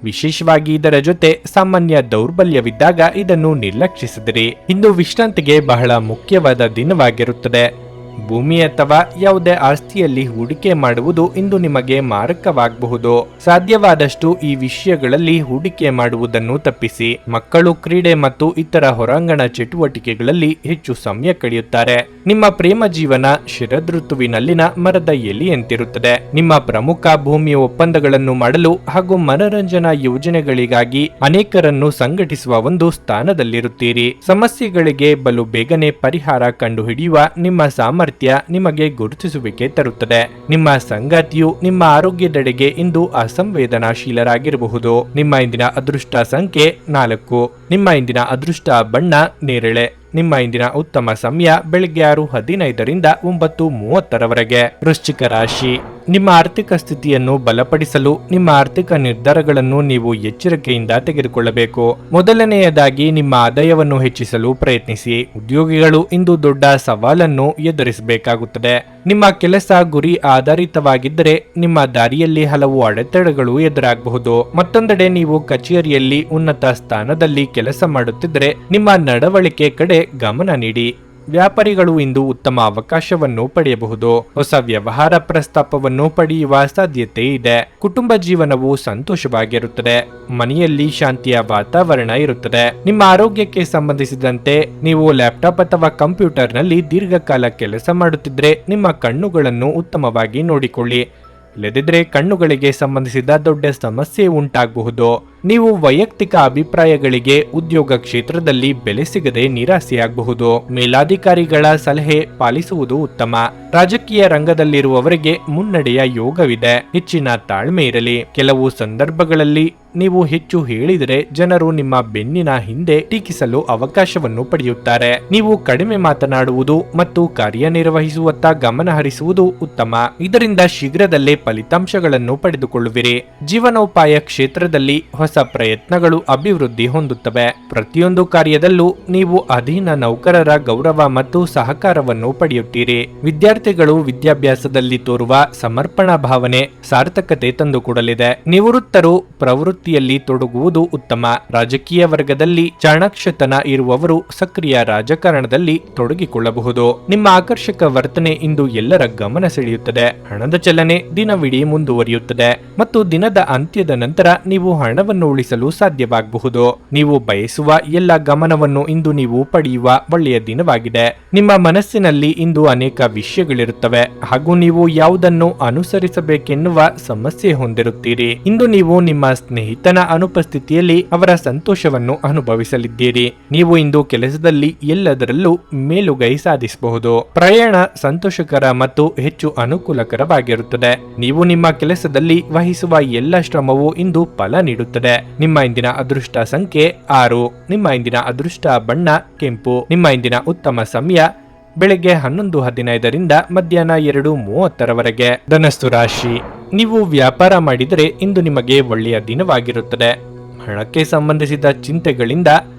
ವಿಶೇಷವಾಗಿ ಇದರ ಜೊತೆ ಸಾಮಾನ್ಯ ದೌರ್ಬಲ್ಯವಿದ್ದಾಗ ಇದನ್ನು ನಿರ್ಲಕ್ಷಿಸಿದಿರಿ. ಇಂದು ವಿಶ್ರಾಂತಿಗೆ ಬಹಳ ಮುಖ್ಯವಾದ ದಿನವಾಗಿರುತ್ತದೆ. ಭೂಮಿ ಅಥವಾ ಯಾವುದೇ ಆಸ್ತಿಯಲ್ಲಿ ಹೂಡಿಕೆ ಮಾಡುವುದು ಇಂದು ನಿಮಗೆ ಮಾರಕವಾಗಬಹುದು. ಸಾಧ್ಯವಾದಷ್ಟು ಈ ವಿಷಯಗಳಲ್ಲಿ ಹೂಡಿಕೆ ಮಾಡುವುದನ್ನು ತಪ್ಪಿಸಿ. ಮಕ್ಕಳು ಕ್ರೀಡೆ ಮತ್ತು ಇತರ ಹೊರಾಂಗಣ ಚಟುವಟಿಕೆಗಳಲ್ಲಿ ಹೆಚ್ಚು ಸಮಯ ಕಳೆಯುತ್ತಾರೆ. ನಿಮ್ಮ ಪ್ರೇಮ ಜೀವನ ಶರದೃತುವಿನಲ್ಲಿನ ಮರದ ಎಲೆಯಂತಿರುತ್ತದೆ. ನಿಮ್ಮ ಪ್ರಮುಖ ಭೂಮಿಯ ಒಪ್ಪಂದಗಳನ್ನು ಮಾಡಲು ಹಾಗೂ ಮನರಂಜನಾ ಯೋಜನೆಗಳಿಗಾಗಿ ಅನೇಕರನ್ನು ಸಂಘಟಿಸುವ ಒಂದು ಸ್ಥಾನದಲ್ಲಿರುತ್ತೀರಿ. ಸಮಸ್ಯೆಗಳಿಗೆ ಬಲು ಬೇಗನೆ ಪರಿಹಾರ ಕಂಡುಹಿಡಿಯುವ ನಿಮ್ಮ ಸಾಮರ್ಥ್ಯ ನಿಮಗೆ ಗುರುತಿಸುವಿಕೆ ತರುತ್ತದೆ. ನಿಮ್ಮ ಸಂಗಾತಿಯು ನಿಮ್ಮ ಆರೋಗ್ಯದೆಡೆಗೆ ಇಂದು ಅಸಂವೇದನಾಶೀಲರಾಗಿರಬಹುದು. ನಿಮ್ಮ ಇಂದಿನ ಅದೃಷ್ಟ ಸಂಖ್ಯೆ 4. ನಿಮ್ಮ ಇಂದಿನ ಅದೃಷ್ಟ ಬಣ್ಣ ನೇರಳೆ. ನಿಮ್ಮ ಇಂದಿನ ಉತ್ತಮ ಸಮಯ ಬೆಳಗ್ಗೆ 6:15ರಿಂದ 9:30 ವೃಶ್ಚಿಕ ರಾಶಿ ನಿಮ್ಮ ಆರ್ಥಿಕ ಸ್ಥಿತಿಯನ್ನು ಬಲಪಡಿಸಲು ನಿಮ್ಮ ಆರ್ಥಿಕ ನಿರ್ಧಾರಗಳನ್ನು ನೀವು ಎಚ್ಚರಿಕೆಯಿಂದ ತೆಗೆದುಕೊಳ್ಳಬೇಕು. ಮೊದಲನೆಯದಾಗಿ ನಿಮ್ಮ ಆದಾಯವನ್ನು ಹೆಚ್ಚಿಸಲು ಪ್ರಯತ್ನಿಸಿ. ಉದ್ಯೋಗಿಗಳು ಇಂದು ದೊಡ್ಡ ಸವಾಲನ್ನು ಎದುರಿಸಬೇಕಾಗುತ್ತದೆ. ನಿಮ್ಮ ಕೆಲಸ ಗುರಿ ಆಧಾರಿತವಾಗಿದ್ದರೆ ನಿಮ್ಮ ದಾರಿಯಲ್ಲಿ ಹಲವು ಅಡೆತಡೆಗಳು ಎದುರಾಗಬಹುದು. ಮತ್ತೊಂದೆಡೆ ನೀವು ಕಚೇರಿಯಲ್ಲಿ ಉನ್ನತ ಸ್ಥಾನದಲ್ಲಿ ಕೆಲಸ ಮಾಡುತ್ತಿದ್ದರೆ ನಿಮ್ಮ ನಡವಳಿಕೆ ಕಡೆ ಗಮನ ನೀಡಿ. ವ್ಯಾಪಾರಿಗಳು ಇಂದು ಉತ್ತಮ ಅವಕಾಶವನ್ನು ಪಡೆಯಬಹುದು. ಹೊಸ ವ್ಯವಹಾರ ಪ್ರಸ್ತಾಪವನ್ನು ಪಡೆಯುವ ಸಾಧ್ಯತೆ ಇದೆ. ಕುಟುಂಬ ಜೀವನವು ಸಂತೋಷವಾಗಿರುತ್ತದೆ. ಮನೆಯಲ್ಲಿ ಶಾಂತಿಯ ವಾತಾವರಣ ಇರುತ್ತದೆ. ನಿಮ್ಮ ಆರೋಗ್ಯಕ್ಕೆ ಸಂಬಂಧಿಸಿದಂತೆ ನೀವು ಲ್ಯಾಪ್ಟಾಪ್ ಅಥವಾ ಕಂಪ್ಯೂಟರ್ನಲ್ಲಿ ದೀರ್ಘಕಾಲ ಕೆಲಸ ಮಾಡುತ್ತಿದ್ದರೆ ನಿಮ್ಮ ಕಣ್ಣುಗಳನ್ನು ಉತ್ತಮವಾಗಿ ನೋಡಿಕೊಳ್ಳಿ. ಇಲ್ಲದಿದ್ದರೆ ಕಣ್ಣುಗಳಿಗೆ ಸಂಬಂಧಿಸಿದ ದೊಡ್ಡ ಸಮಸ್ಯೆ ಉಂಟಾಗಬಹುದು. ನೀವು ವೈಯಕ್ತಿಕ ಅಭಿಪ್ರಾಯಗಳಿಗೆ ಉದ್ಯೋಗ ಕ್ಷೇತ್ರದಲ್ಲಿ ಬೆಲೆ ಸಿಗದೆ ನಿರಾಸೆಯಾಗಬಹುದು. ಮೇಲಾಧಿಕಾರಿಗಳ ಸಲಹೆ ಪಾಲಿಸುವುದು ಉತ್ತಮ. ರಾಜಕೀಯ ರಂಗದಲ್ಲಿರುವವರಿಗೆ ಮುನ್ನಡೆಯ ಯೋಗವಿದೆ. ಹೆಚ್ಚಿನ ತಾಳ್ಮೆ ಇರಲಿ. ಕೆಲವು ಸಂದರ್ಭಗಳಲ್ಲಿ ನೀವು ಹೆಚ್ಚು ಹೇಳಿದರೆ ಜನರು ನಿಮ್ಮ ಬೆನ್ನಿನ ಹಿಂದೆ ಟೀಕಿಸಲು ಅವಕಾಶವನ್ನು ಪಡೆಯುತ್ತಾರೆ. ನೀವು ಕಡಿಮೆ ಮಾತನಾಡುವುದು ಮತ್ತು ಕಾರ್ಯನಿರ್ವಹಿಸುವತ್ತ ಗಮನ ಹರಿಸುವುದು ಉತ್ತಮ. ಇದರಿಂದ ಶೀಘ್ರದಲ್ಲೇ ಫಲಿತಾಂಶಗಳನ್ನು ಪಡೆದುಕೊಳ್ಳುವಿರಿ. ಜೀವನೋಪಾಯ ಕ್ಷೇತ್ರದಲ್ಲಿ ಹೊಸ ಹೊಸ ಪ್ರಯತ್ನಗಳು ಅಭಿವೃದ್ಧಿ ಹೊಂದುತ್ತವೆ. ಪ್ರತಿಯೊಂದು ಕಾರ್ಯದಲ್ಲೂ ನೀವು ಅಧೀನ ನೌಕರರ ಗೌರವ ಮತ್ತು ಸಹಕಾರವನ್ನು ಪಡೆಯುತ್ತೀರಿ. ವಿದ್ಯಾರ್ಥಿಗಳು ವಿದ್ಯಾಭ್ಯಾಸದಲ್ಲಿ ತೋರುವ ಸಮರ್ಪಣಾ ಭಾವನೆ ಸಾರ್ಥಕತೆ ತಂದುಕೊಡಲಿದೆ. ನಿವೃತ್ತರು ಪ್ರವೃತ್ತಿಯಲ್ಲಿ ತೊಡಗುವುದು ಉತ್ತಮ. ರಾಜಕೀಯ ವರ್ಗದಲ್ಲಿ ಚಾಣಾಕ್ಷತನ ಇರುವವರು ಸಕ್ರಿಯ ರಾಜಕಾರಣದಲ್ಲಿ ತೊಡಗಿಕೊಳ್ಳಬಹುದು. ನಿಮ್ಮ ಆಕರ್ಷಕ ವರ್ತನೆ ಇಂದು ಎಲ್ಲರ ಗಮನ ಸೆಳೆಯುತ್ತದೆ. ಹಣದ ಚಲನೆ ದಿನವಿಡೀ ಮುಂದುವರಿಯುತ್ತದೆ ಮತ್ತು ದಿನದ ಅಂತ್ಯದ ನಂತರ ನೀವು ಹಣವನ್ನು ಉಳಿಸಲು ಸಾಧ್ಯವಾಗಬಹುದು. ನೀವು ಬಯಸುವ ಎಲ್ಲ ಗಮನವನ್ನು ಇಂದು ನೀವು ಪಡೆಯುವ ಒಳ್ಳೆಯ ದಿನವಾಗಿದೆ. ನಿಮ್ಮ ಮನಸ್ಸಿನಲ್ಲಿ ಇಂದು ಅನೇಕ ವಿಷಯಗಳಿರುತ್ತವೆ ಹಾಗೂ ನೀವು ಯಾವುದನ್ನು ಅನುಸರಿಸಬೇಕೆನ್ನುವ ಸಮಸ್ಯೆ ಹೊಂದಿರುತ್ತೀರಿ. ಇಂದು ನೀವು ನಿಮ್ಮ ಸ್ನೇಹಿತನ ಅನುಪಸ್ಥಿತಿಯಲ್ಲಿ ಅವರ ಸಂತೋಷವನ್ನು ಅನುಭವಿಸಲಿದ್ದೀರಿ. ನೀವು ಇಂದು ಕೆಲಸದಲ್ಲಿ ಎಲ್ಲದರಲ್ಲೂ ಮೇಲುಗೈ ಸಾಧಿಸಬಹುದು. ಪ್ರಯಾಣ ಸಂತೋಷಕರ ಮತ್ತು ಹೆಚ್ಚು ಅನುಕೂಲಕರವಾಗಿರುತ್ತದೆ. ನೀವು ನಿಮ್ಮ ಕೆಲಸದಲ್ಲಿ ವಹಿಸುವ ಎಲ್ಲ ಶ್ರಮವು ಇಂದು ಫಲ ನೀಡುತ್ತದೆ. ನಿಮ್ಮ ಇಂದಿನ ಅದೃಷ್ಟ ಸಂಖ್ಯೆ 6. ನಿಮ್ಮ ಇಂದಿನ ಅದೃಷ್ಟ ಬಣ್ಣ ಕೆಂಪು. ನಿಮ್ಮ ಇಂದಿನ ಉತ್ತಮ ಸಮಯ ಬೆಳಗ್ಗೆ 11:15 ಮಧ್ಯಾಹ್ನ 2:30 ಧನಸ್ಸು ರಾಶಿ. ನೀವು ವ್ಯಾಪಾರ ಮಾಡಿದರೆ ಇಂದು ನಿಮಗೆ ಒಳ್ಳೆಯ ದಿನವಾಗಿರುತ್ತದೆ. ಹಣಕ್ಕೆ ಸಂಬಂಧಿಸಿದ ಚಿಂತೆಗಳಿಂದ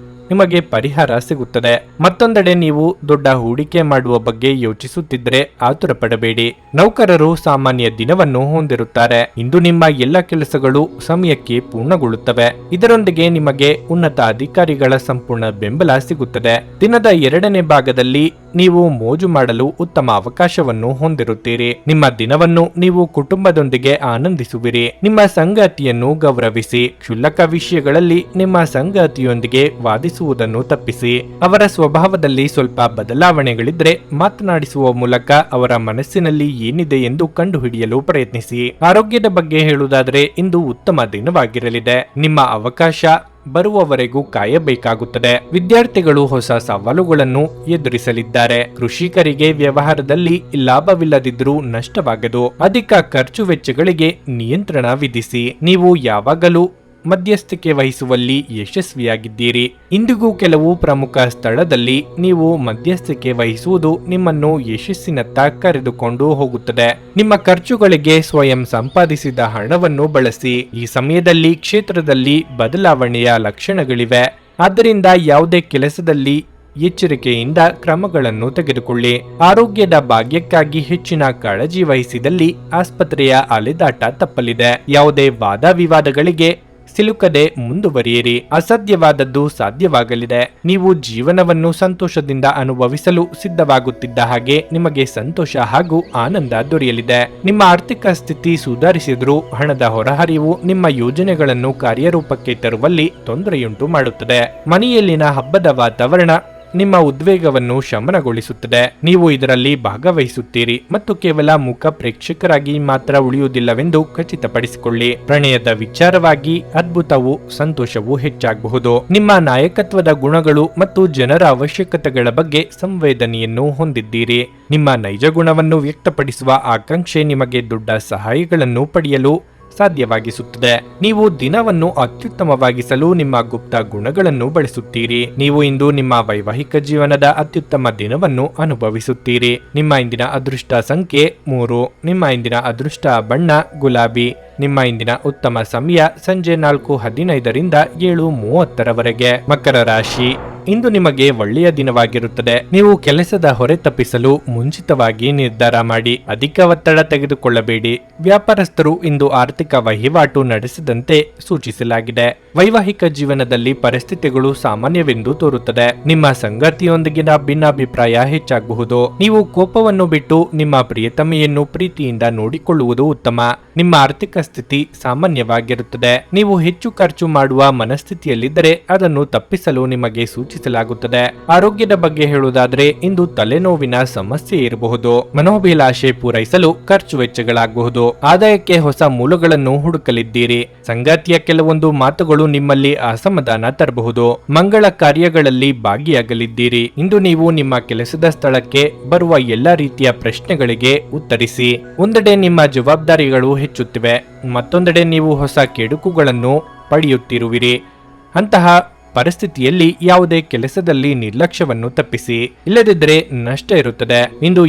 ನಿಮಗೆ ಪರಿಹಾರ ಸಿಗುತ್ತದೆ. ಮತ್ತೊಂದೆಡೆ ನೀವು ದೊಡ್ಡ ಹೂಡಿಕೆ ಮಾಡುವ ಬಗ್ಗೆ ಯೋಚಿಸುತ್ತಿದ್ದರೆ ಆತುರ ಪಡಬೇಡಿ. ನೌಕರರು ಸಾಮಾನ್ಯ ದಿನವನ್ನು ಹೊಂದಿರುತ್ತಾರೆ. ಇಂದು ನಿಮ್ಮ ಎಲ್ಲ ಕೆಲಸಗಳು ಸಮಯಕ್ಕೆ ಪೂರ್ಣಗೊಳ್ಳುತ್ತವೆ. ಇದರೊಂದಿಗೆ ನಿಮಗೆ ಉನ್ನತ ಅಧಿಕಾರಿಗಳ ಸಂಪೂರ್ಣ ಬೆಂಬಲ ಸಿಗುತ್ತದೆ. ದಿನದ 2ನೇ ಭಾಗದಲ್ಲಿ ನೀವು ಮೋಜು ಮಾಡಲು ಉತ್ತಮ ಅವಕಾಶವನ್ನು ಹೊಂದಿರುತ್ತೀರಿ. ನಿಮ್ಮ ದಿನವನ್ನು ನೀವು ಕುಟುಂಬದೊಂದಿಗೆ ಆನಂದಿಸುವಿರಿ. ನಿಮ್ಮ ಸಂಗಾತಿಯನ್ನು ಗೌರವಿಸಿ. ಕ್ಷುಲ್ಲಕ ವಿಷಯಗಳಲ್ಲಿ ನಿಮ್ಮ ಸಂಗಾತಿಯೊಂದಿಗೆ ವಾದಿಸುವುದನ್ನು ತಪ್ಪಿಸಿ. ಅವರ ಸ್ವಭಾವದಲ್ಲಿ ಸ್ವಲ್ಪ ಬದಲಾವಣೆಗಳಿದ್ರೆ ಮಾತನಾಡಿಸುವ ಮೂಲಕ ಅವರ ಮನಸ್ಸಿನಲ್ಲಿ ಏನಿದೆ ಎಂದು ಕಂಡುಹಿಡಿಯಲು ಪ್ರಯತ್ನಿಸಿ. ಆರೋಗ್ಯದ ಬಗ್ಗೆ ಹೇಳುವುದಾದರೆ ಇಂದು ಉತ್ತಮ ದಿನವಾಗಿರಲಿದೆ. ನಿಮ್ಮ ಅವಕಾಶ ಬರುವವರೆಗೂ ಕಾಯಬೇಕಾಗುತ್ತದೆ. ವಿದ್ಯಾರ್ಥಿಗಳು ಹೊಸ ಸವಾಲುಗಳನ್ನು ಎದುರಿಸಲಿದ್ದಾರೆ. ಕೃಷಿಕರಿಗೆ ವ್ಯವಹಾರದಲ್ಲಿ ಲಾಭವಿಲ್ಲದಿದ್ದರೂ ನಷ್ಟವಾಗದು. ಅಧಿಕ ಖರ್ಚು ವೆಚ್ಚಗಳಿಗೆ ನಿಯಂತ್ರಣ ವಿಧಿಸಿ. ನೀವು ಯಾವಾಗಲೂ ಮಧ್ಯಸ್ಥಿಕೆ ವಹಿಸುವಲ್ಲಿ ಯಶಸ್ವಿಯಾಗಿದ್ದೀರಿ. ಇಂದಿಗೂ ಕೆಲವು ಪ್ರಮುಖ ಸ್ಥಳದಲ್ಲಿ ನೀವು ಮಧ್ಯಸ್ಥಿಕೆ ವಹಿಸುವುದು ನಿಮ್ಮನ್ನು ಯಶಸ್ಸಿನತ್ತ ಕರೆದುಕೊಂಡು ಹೋಗುತ್ತದೆ. ನಿಮ್ಮ ಖರ್ಚುಗಳಿಗೆ ಸ್ವಯಂ ಸಂಪಾದಿಸಿದ ಹಣವನ್ನು ಬಳಸಿ. ಈ ಸಮಯದಲ್ಲಿ ಕ್ಷೇತ್ರದಲ್ಲಿ ಬದಲಾವಣೆಯ ಲಕ್ಷಣಗಳಿವೆ. ಆದ್ದರಿಂದ ಯಾವುದೇ ಕೆಲಸದಲ್ಲಿ ಎಚ್ಚರಿಕೆಯಿಂದ ಕ್ರಮಗಳನ್ನು ತೆಗೆದುಕೊಳ್ಳಿ. ಆರೋಗ್ಯದ ಭಾಗ್ಯಕ್ಕಾಗಿ ಹೆಚ್ಚಿನ ಕಾಳಜಿ ವಹಿಸಿದಲ್ಲಿ ಆಸ್ಪತ್ರೆಯ ಅಲೆದಾಟ ತಪ್ಪಲಿದೆ. ಯಾವುದೇ ವಾದ ವಿವಾದಗಳಿಗೆ ಸಿಲುಕದೆ ಮುಂದುವರಿಯಿರಿ. ಅಸಾಧ್ಯವಾದದ್ದು ಸಾಧ್ಯವಾಗಲಿದೆ. ನೀವು ಜೀವನವನ್ನು ಸಂತೋಷದಿಂದ ಅನುಭವಿಸಲು ಸಿದ್ಧವಾಗುತ್ತಿದ್ದ ಹಾಗೆ ನಿಮಗೆ ಸಂತೋಷ ಹಾಗೂ ಆನಂದ ದೊರೆಯಲಿದೆ. ನಿಮ್ಮ ಆರ್ಥಿಕ ಸ್ಥಿತಿ ಸುಧಾರಿಸಿದರೂ ಹಣದ ಹೊರಹರಿವು ನಿಮ್ಮ ಯೋಜನೆಗಳನ್ನು ಕಾರ್ಯರೂಪಕ್ಕೆ ತರುವಲ್ಲಿ ತೊಂದರೆಯುಂಟು ಮಾಡುತ್ತದೆ. ಮನೆಯಲ್ಲಿನ ಹಬ್ಬದ ವಾತಾವರಣ ನಿಮ್ಮ ಉದ್ವೇಗವನ್ನು ಶಮನಗೊಳಿಸುತ್ತದೆ. ನೀವು ಇದರಲ್ಲಿ ಭಾಗವಹಿಸುತ್ತೀರಿ ಮತ್ತು ಕೇವಲ ಮುಖ ಪ್ರೇಕ್ಷಕರಾಗಿ ಮಾತ್ರ ಉಳಿಯುವುದಿಲ್ಲವೆಂದು ಖಚಿತಪಡಿಸಿಕೊಳ್ಳಿ. ಪ್ರಣಯದ ವಿಚಾರವಾಗಿ ಅದ್ಭುತವೂ ಸಂತೋಷವೂ ಹೆಚ್ಚಾಗಬಹುದು. ನಿಮ್ಮ ನಾಯಕತ್ವದ ಗುಣಗಳು ಮತ್ತು ಜನರ ಅವಶ್ಯಕತೆಗಳ ಬಗ್ಗೆ ಸಂವೇದನೆಯನ್ನು ಹೊಂದಿದ್ದೀರಿ. ನಿಮ್ಮ ನೈಜ ಗುಣವನ್ನು ವ್ಯಕ್ತಪಡಿಸುವ ಆಕಾಂಕ್ಷೆ ನಿಮಗೆ ದೊಡ್ಡ ಸಹಾಯಗಳನ್ನು ಪಡೆಯಲು ಸಾಧ್ಯವಾಗಿಸುತ್ತದೆ. ನೀವು ದಿನವನ್ನು ಅತ್ಯುತ್ತಮವಾಗಿಸಲು ನಿಮ್ಮ ಗುಪ್ತ ಗುಣಗಳನ್ನು ಬಳಸುತ್ತೀರಿ. ನೀವು ಇಂದು ನಿಮ್ಮ ವೈವಾಹಿಕ ಜೀವನದ ಅತ್ಯುತ್ತಮ ದಿನವನ್ನು ಅನುಭವಿಸುತ್ತೀರಿ. ನಿಮ್ಮ ಇಂದಿನ ಅದೃಷ್ಟ ಸಂಖ್ಯೆ 3. ನಿಮ್ಮ ಇಂದಿನ ಅದೃಷ್ಟ ಬಣ್ಣ ಗುಲಾಬಿ. ನಿಮ್ಮ ಇಂದಿನ ಉತ್ತಮ ಸಮಯ ಸಂಜೆ 4:15 7:30 ಮಕರ ರಾಶಿ. ಇಂದು ನಿಮಗೆ ಒಳ್ಳೆಯ ದಿನವಾಗಿರುತ್ತದೆ. ನೀವು ಕೆಲಸದ ಹೊರೆ ತಪ್ಪಿಸಲು ಮುಂಚಿತವಾಗಿ ನಿರ್ಧಾರ ಮಾಡಿ. ಅಧಿಕ ಒತ್ತಡ ತೆಗೆದುಕೊಳ್ಳಬೇಡಿ. ವ್ಯಾಪಾರಸ್ಥರು ಇಂದು ಆರ್ಥಿಕ ವಹಿವಾಟು ನಡೆಸದಂತೆ ಸೂಚಿಸಲಾಗಿದೆ. ವೈವಾಹಿಕ ಜೀವನದಲ್ಲಿ ಪರಿಸ್ಥಿತಿಗಳು ಸಾಮಾನ್ಯವೆಂದು ತೋರುತ್ತದೆ. ನಿಮ್ಮ ಸಂಗಾತಿಯೊಂದಿಗಿನ ಭಿನ್ನಾಭಿಪ್ರಾಯ ಹೆಚ್ಚಾಗಬಹುದು. ನೀವು ಕೋಪವನ್ನು ಬಿಟ್ಟು ನಿಮ್ಮ ಪ್ರಿಯತಮೆಯನ್ನು ಪ್ರೀತಿಯಿಂದ ನೋಡಿಕೊಳ್ಳುವುದು ಉತ್ತಮ. ನಿಮ್ಮ ಆರ್ಥಿಕ ಸ್ಥಿತಿ ಸಾಮಾನ್ಯವಾಗಿರುತ್ತದೆ. ನೀವು ಹೆಚ್ಚು ಖರ್ಚು ಮಾಡುವ ಮನಸ್ಥಿತಿಯಲ್ಲಿದ್ದರೆ ಅದನ್ನು ತಪ್ಪಿಸಲು ನಿಮಗೆ ಸೂಚಿಸಲಾಗುತ್ತದೆ. ಆರೋಗ್ಯದ ಬಗ್ಗೆ ಹೇಳುವುದಾದರೆ ಇಂದು ತಲೆನೋವಿನ ಸಮಸ್ಯೆ ಇರಬಹುದು. ಮನೋಭಿಲಾಷೆ ಪೂರೈಸಲು ಖರ್ಚು ವೆಚ್ಚಗಳಾಗಬಹುದು. ಆದಾಯಕ್ಕೆ ಹೊಸ ಮೂಲಗಳನ್ನು ಹುಡುಕಲಿದ್ದೀರಿ. ಸಂಗಾತಿಯ ಕೆಲವೊಂದು ಮಾತುಗಳು ನಿಮ್ಮಲ್ಲಿ ಅಸಮಾಧಾನ ತರಬಹುದು. ಮಂಗಳ ಕಾರ್ಯಗಳಲ್ಲಿ ಭಾಗಿಯಾಗಲಿದ್ದೀರಿ. ಇಂದು ನೀವು ನಿಮ್ಮ ಕೆಲಸದ ಸ್ಥಳಕ್ಕೆ ಬರುವ ಎಲ್ಲಾ ರೀತಿಯ ಪ್ರಶ್ನೆಗಳಿಗೆ ಉತ್ತರಿಸಿ. ಒಂದೆಡೆ ನಿಮ್ಮ ಜವಾಬ್ದಾರಿಗಳು ಹೆಚ್ಚುತ್ತಿವೆ, ಮತ್ತೊಂದೆಡೆ ನೀವು ಹೊಸ ಕೆಡುಕುಗಳನ್ನು ಪಡೆಯುತ್ತಿರುವಿರಿ. ಅಂತಹ ಪರಿಸ್ಥಿತಿಯಲ್ಲಿ ಯಾವುದೇ ಕೆಲಸದಲ್ಲಿ ನಿರ್ಲಕ್ಷ್ಯವನ್ನು ತಪ್ಪಿಸಿ, ಇಲ್ಲದಿದ್ದರೆ ನಷ್ಟ ಇರುತ್ತದೆ. ಇಂದು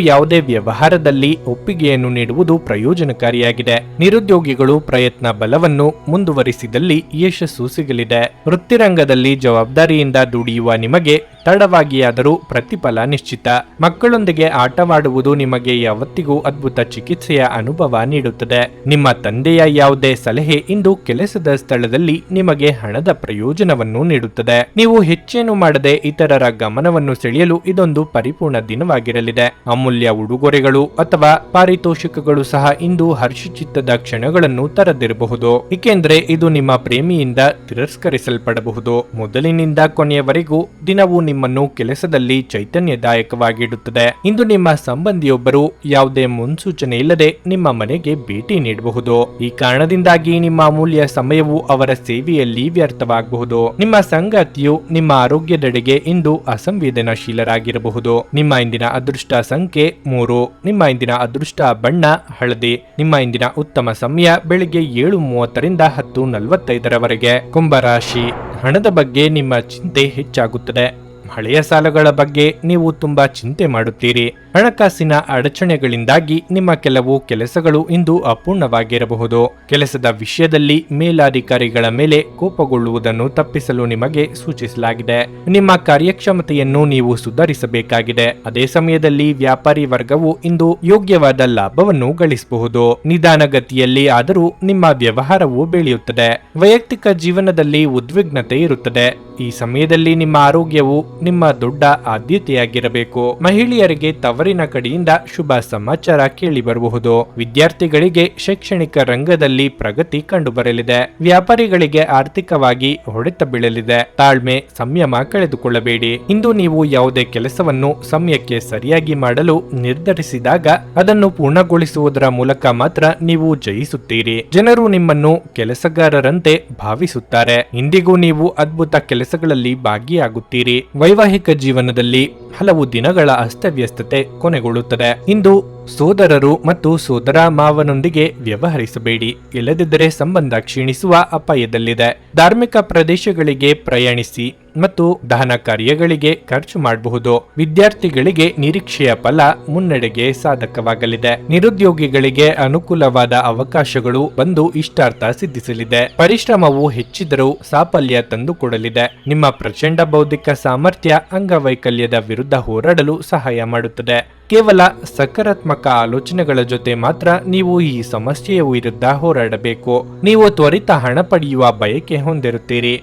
ಯಾವುದೇ ವ್ಯವಹಾರದಲ್ಲಿ ಒಪ್ಪಿಗೆಯನ್ನು ನೀಡುವುದು ಪ್ರಯೋಜನಕಾರಿಯಾಗಿದೆ. ನಿರುದ್ಯೋಗಿಗಳು ಪ್ರಯತ್ನ ಬಲವನ್ನು ಮುಂದುವರಿಸಿದಲ್ಲಿ ಯಶಸ್ಸು ಸಿಗಲಿದೆ. ವೃತ್ತಿರಂಗದಲ್ಲಿ ಜವಾಬ್ದಾರಿಯಿಂದ ದುಡಿಯುವ ನಿಮಗೆ ತಡವಾಗಿಯಾದರೂ ಪ್ರತಿಫಲ ನಿಶ್ಚಿತ. ಮಕ್ಕಳೊಂದಿಗೆ ಆಟವಾಡುವುದು ನಿಮಗೆ ಯಾವತ್ತಿಗೂ ಅದ್ಭುತ ಚಿಕಿತ್ಸೆಯ ಅನುಭವ ನೀಡುತ್ತದೆ. ನಿಮ್ಮ ತಂದೆಯ ಯಾವುದೇ ಸಲಹೆ ಇಂದು ಕೆಲಸದ ಸ್ಥಳದಲ್ಲಿ ನಿಮಗೆ ಹಣದ ಪ್ರಯೋಜನವನ್ನು ನೀಡುತ್ತದೆ. ನೀವು ಹೆಚ್ಚೇನು ಮಾಡದೆ ಇತರರ ಗಮನವನ್ನು ಸೆಳೆಯಲು ಇದೊಂದು ಪರಿಪೂರ್ಣ ದಿನವಾಗಿರಲಿದೆ. ಅಮೂಲ್ಯ ಉಡುಗೊರೆಗಳು ಅಥವಾ ಪಾರಿತೋಷಿಕಗಳು ಸಹ ಇಂದು ಹರ್ಷಚಿತ್ತದ ಕ್ಷಣಗಳನ್ನು ತರದಿರಬಹುದು, ಏಕೆಂದರೆ ಇದು ನಿಮ್ಮ ಪ್ರೇಮಿಯಿಂದ ತಿರಸ್ಕರಿಸಲ್ಪಡಬಹುದು. ಮೊದಲಿನಿಂದ ಕೊನೆಯವರೆಗೂ ದಿನವೂ ನಿಮ್ಮನ್ನು ಕೆಲಸದಲ್ಲಿ ಚೈತನ್ಯದಾಯಕವಾಗಿಡುತ್ತದೆ. ಇಂದು ನಿಮ್ಮ ಸಂಬಂಧಿಯೊಬ್ಬರು ಯಾವುದೇ ಮುನ್ಸೂಚನೆ ಇಲ್ಲದೆ ನಿಮ್ಮ ಮನೆಗೆ ಭೇಟಿ ನೀಡಬಹುದು. ಈ ಕಾರಣದಿಂದಾಗಿ ನಿಮ್ಮ ಅಮೂಲ್ಯ ಸಮಯವು ಅವರ ಸೇವೆಯಲ್ಲಿ ವ್ಯರ್ಥವಾಗಬಹುದು. ನಿಮ್ಮ ಸಂಗಾತಿಯು ನಿಮ್ಮ ಆರೋಗ್ಯದೆಡೆಗೆ ಇಂದು ಅಸಂವೇದನಾಶೀಲರಾಗಿರಬಹುದು. ನಿಮ್ಮ ಇಂದಿನ ಅದೃಷ್ಟ ಸಂಖ್ಯೆ 3. ನಿಮ್ಮ ಇಂದಿನ ಅದೃಷ್ಟ ಬಣ್ಣ ಹಳದಿ. ನಿಮ್ಮ ಇಂದಿನ ಉತ್ತಮ ಸಮಯ ಬೆಳಿಗ್ಗೆ 7:30ರಿಂದ 10:45ರವರೆಗೆ. ಕುಂಭರಾಶಿ, ಹಣದ ಬಗ್ಗೆ ನಿಮ್ಮ ಚಿಂತೆ ಹೆಚ್ಚಾಗುತ್ತದೆ. ಹಳೆಯ ಸಾಲಗಳ ಬಗ್ಗೆ ನೀವು ತುಂಬಾ ಚಿಂತೆ ಮಾಡುತ್ತೀರಿ. ಹಣಕಾಸಿನ ಅಡಚಣೆಗಳಿಂದಾಗಿ ನಿಮ್ಮ ಕೆಲವು ಕೆಲಸಗಳು ಇಂದು ಅಪೂರ್ಣವಾಗಿರಬಹುದು. ಕೆಲಸದ ವಿಷಯದಲ್ಲಿ ಮೇಲಾಧಿಕಾರಿಗಳ ಮೇಲೆ ಕೋಪಗೊಳ್ಳುವುದನ್ನು ತಪ್ಪಿಸಲು ನಿಮಗೆ ಸೂಚಿಸಲಾಗಿದೆ. ನಿಮ್ಮ ಕಾರ್ಯಕ್ಷಮತೆಯನ್ನು ನೀವು ಸುಧಾರಿಸಬೇಕಾಗಿದೆ. ಅದೇ ಸಮಯದಲ್ಲಿ ವ್ಯಾಪಾರಿ ವರ್ಗವು ಇಂದು ಯೋಗ್ಯವಾದ ಲಾಭವನ್ನು ಗಳಿಸಬಹುದು. ನಿಧಾನಗತಿಯಲ್ಲಿ ಆದರೂ ನಿಮ್ಮ ವ್ಯವಹಾರವು ಬೆಳೆಯುತ್ತದೆ. ವೈಯಕ್ತಿಕ ಜೀವನದಲ್ಲಿ ಉದ್ವಿಗ್ನತೆ ಇರುತ್ತದೆ. ಈ ಸಮಯದಲ್ಲಿ ನಿಮ್ಮ ಆರೋಗ್ಯವು ನಿಮ್ಮ ದೊಡ್ಡ ಆದ್ಯತೆಯಾಗಿರಬೇಕು. ಮಹಿಳೆಯರಿಗೆ ತವರಿನ ಕಡೆಯಿಂದ ಶುಭ ಸಮಾಚಾರ ಕೇಳಿ ಬರಬಹುದು. ವಿದ್ಯಾರ್ಥಿಗಳಿಗೆ ಶೈಕ್ಷಣಿಕ ರಂಗದಲ್ಲಿ ಪ್ರಗತಿ ಕಂಡುಬರಲಿದೆ. ವ್ಯಾಪಾರಿಗಳಿಗೆ ಆರ್ಥಿಕವಾಗಿ ಹೊಡೆತ ಬೀಳಲಿದೆ. ತಾಳ್ಮೆ, ಸಂಯಮ ಕಳೆದುಕೊಳ್ಳಬೇಡಿ. ಇಂದು ನೀವು ಯಾವುದೇ ಕೆಲಸವನ್ನು ಸಮಯಕ್ಕೆ ಸರಿಯಾಗಿ ಮಾಡಲು ನಿರ್ಧರಿಸಿದಾಗ ಅದನ್ನು ಪೂರ್ಣಗೊಳಿಸುವುದರ ಮೂಲಕ ಮಾತ್ರ ನೀವು ಜಯಿಸುತ್ತೀರಿ. ಜನರು ನಿಮ್ಮನ್ನು ಕೆಲಸಗಾರರಂತೆ ಭಾವಿಸುತ್ತಾರೆ. ಇಂದಿಗೂ ನೀವು ಅದ್ಭುತ ಕೆಲಸಗಳಲ್ಲಿ ಭಾಗಿಯಾಗುತ್ತೀರಿ. ವೈವಾಹಿಕ ಜೀವನದಲ್ಲಿ ಹಲವು ದಿನಗಳ ಅಸ್ತವ್ಯಸ್ತತೆ ಕೊನೆಗೊಳ್ಳುತ್ತದೆ. ಇಂದು ಸೋದರರು ಮತ್ತು ಸೋದರ ಮಾವನೊಂದಿಗೆ ವ್ಯವಹರಿಸಬೇಡಿ, ಇಲ್ಲದಿದ್ದರೆ ಸಂಬಂಧ ಕ್ಷೀಣಿಸುವ ಅಪಾಯದಲ್ಲಿದೆ. ಧಾರ್ಮಿಕ ಪ್ರದೇಶಗಳಿಗೆ ಪ್ರಯಾಣಿಸಿ ಮತ್ತು ದಹನ ಕಾರ್ಯಗಳಿಗೆ ಖರ್ಚು ಮಾಡಬಹುದು. ವಿದ್ಯಾರ್ಥಿಗಳಿಗೆ ನಿರೀಕ್ಷೆಯ ಫಲ ಮುನ್ನಡೆಗೆ ಸಾಧಕವಾಗಲಿದೆ. ನಿರುದ್ಯೋಗಿಗಳಿಗೆ ಅನುಕೂಲವಾದ ಅವಕಾಶಗಳು ಬಂದು ಇಷ್ಟಾರ್ಥ ಸಿದ್ಧಿಸಲಿದೆ. ಪರಿಶ್ರಮವು ಹೆಚ್ಚಿದರೂ ಸಾಫಲ್ಯ ತಂದುಕೊಡಲಿದೆ. ನಿಮ್ಮ ಪ್ರಚಂಡ ಬೌದ್ಧಿಕ ಸಾಮರ್ಥ್ಯ ಅಂಗವೈಕಲ್ಯದ ವಿರುದ್ಧ ಹೋರಾಡಲು ಸಹಾಯ ಮಾಡುತ್ತದೆ. ಕೇವಲ ಸಕಾರಾತ್ಮಕ ಆಲೋಚನೆಗಳ ಜೊತೆ ಮಾತ್ರ ನೀವು ಈ ಸಮಸ್ಯೆಯ ವಿರುದ್ಧ ಹೋರಾಡಬೇಕು. ನೀವು ತ್ವರಿತ ಹಣ ಪಡೆಯುವ ಬಯಕೆ ಹೊಂದಿರುತ್ತೀರಿ.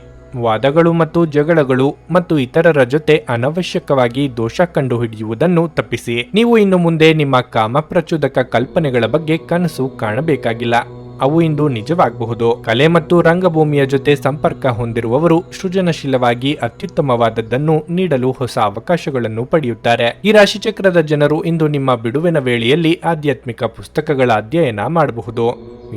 ವಾದಗಳು ಮತ್ತು ಜಗಳಗಳು ಮತ್ತು ಇತರರ ಜೊತೆ ಅನವಶ್ಯಕವಾಗಿ ದೋಷ ಕಂಡುಹಿಡಿಯುವುದನ್ನು ತಪ್ಪಿಸಿ. ನೀವು ಇನ್ನು ಮುಂದೆ ನಿಮ್ಮ ಕಾಮಪ್ರಚೋದಕ ಕಲ್ಪನೆಗಳ ಬಗ್ಗೆ ಕನಸು ಕಾಣಬೇಕಾಗಿಲ್ಲ. ಅವು ಇಂದು ನಿಜವಾಗಬಹುದು. ಕಲೆ ಮತ್ತು ರಂಗಭೂಮಿಯ ಜೊತೆ ಸಂಪರ್ಕ ಹೊಂದಿರುವವರು ಸೃಜನಶೀಲವಾಗಿ ಅತ್ಯುತ್ತಮವಾದದ್ದನ್ನು ನೀಡಲು ಹೊಸ ಅವಕಾಶಗಳನ್ನು ಪಡೆಯುತ್ತಾರೆ. ಈ ರಾಶಿಚಕ್ರದ ಜನರು ಇಂದು ನಿಮ್ಮ ಬಿಡುವಿನ ವೇಳೆಯಲ್ಲಿ ಆಧ್ಯಾತ್ಮಿಕ ಪುಸ್ತಕಗಳ ಅಧ್ಯಯನ ಮಾಡಬಹುದು.